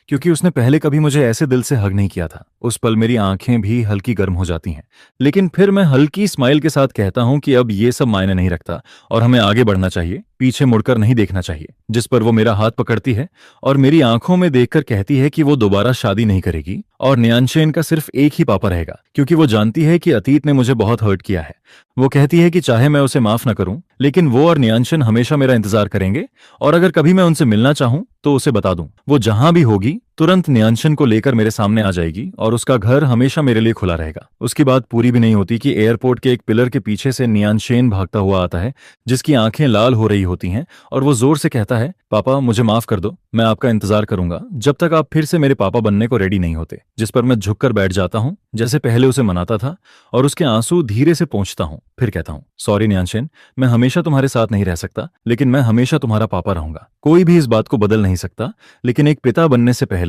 क्योंकि उसने पहले कभी मुझे ऐसे दिल से हग नहीं किया था। उस पल मेरी आंखें भी हल्की गर्म हो जाती हैं, लेकिन फिर मैं हल्की स्माइल के साथ कहता हूं कि अब ये सब मायने नहीं रखता और हमें आगे बढ़ना चाहिए, पीछे मुड़कर नहीं देखना चाहिए। जिस पर वो मेरा हाथ पकड़ती है और मेरी आंखों में देखकर कहती है कि वो दोबारा शादी नहीं करेगी और न्यानशेन का सिर्फ एक ही पापा रहेगा, क्योंकि वो जानती है कि अतीत ने मुझे बहुत हर्ट किया है। वो कहती है कि चाहे मैं उसे माफ न करूं, लेकिन वो और न्यानशन हमेशा मेरा इंतजार करेंगे, और अगर कभी मैं उनसे मिलना चाहूं तो उसे बता दूं। वो जहां भी होगी तुरंत न्यानशन को लेकर मेरे सामने आ जाएगी और उसका घर हमेशा मेरे लिए खुला रहेगा। उसकी बात पूरी भी नहीं होती कि एयरपोर्ट के एक पिलर के पीछे से न्यानशेन भागता हुआ आता है, जिसकी आंखें लाल हो रही होती हैं, और वो जोर से कहता है, पापा मुझे माफ कर दो, मैं आपका इंतजार करूंगा जब तक आप फिर से मेरे पापा बनने को रेडी नहीं होते। जिस पर मैं झुककर बैठ जाता हूं, जैसे पहले उसे मनाता था, और उसके आंसू धीरे से पोंछता हूं। फिर कहता हूं, सॉरी न्यानशेन, मैं हमेशा तुम्हारे साथ नहीं रह सकता, लेकिन मैं हमेशा तुम्हारा पापा रहूंगा। कोई भी इस बात को बदल नहीं सकता, लेकिन एक पिता बनने से पहले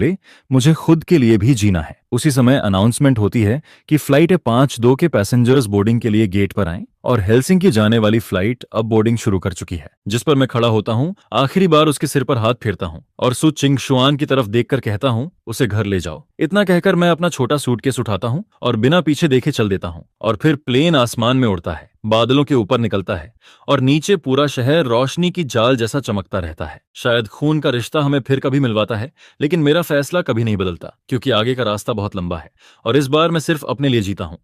मुझे खुद के लिए भी जीना है। उसी समय अनाउंसमेंट होती है कि फ्लाइट 5-2 के पैसेंजर्स बोर्डिंग के लिए गेट पर आएं, और हेलसिंकी जाने वाली फ्लाइट अब बोर्डिंग शुरू कर चुकी है। जिस पर मैं खड़ा होता हूं, आखिरी बार उसके सिर पर हाथ फेरता हूं और सु चिंगशुआन की तरफ देखकर कहता हूं, उसे घर ले जाओ। इतना कहकर मैं अपना छोटा सूटकेस उठाता हूँ और बिना पीछे देखे चल देता हूँ। और फिर प्लेन आसमान में उड़ता है, बादलों के ऊपर निकलता है और नीचे पूरा शहर रोशनी की जाल जैसा चमकता रहता है। शायद खून का रिश्ता हमें फिर कभी मिलवाता है, लेकिन मेरा फैसला कभी नहीं बदलता, क्योंकि आगे का रास्ता बहुत लंबा है और इस बार मैं सिर्फ अपने लिए जीता हूँ।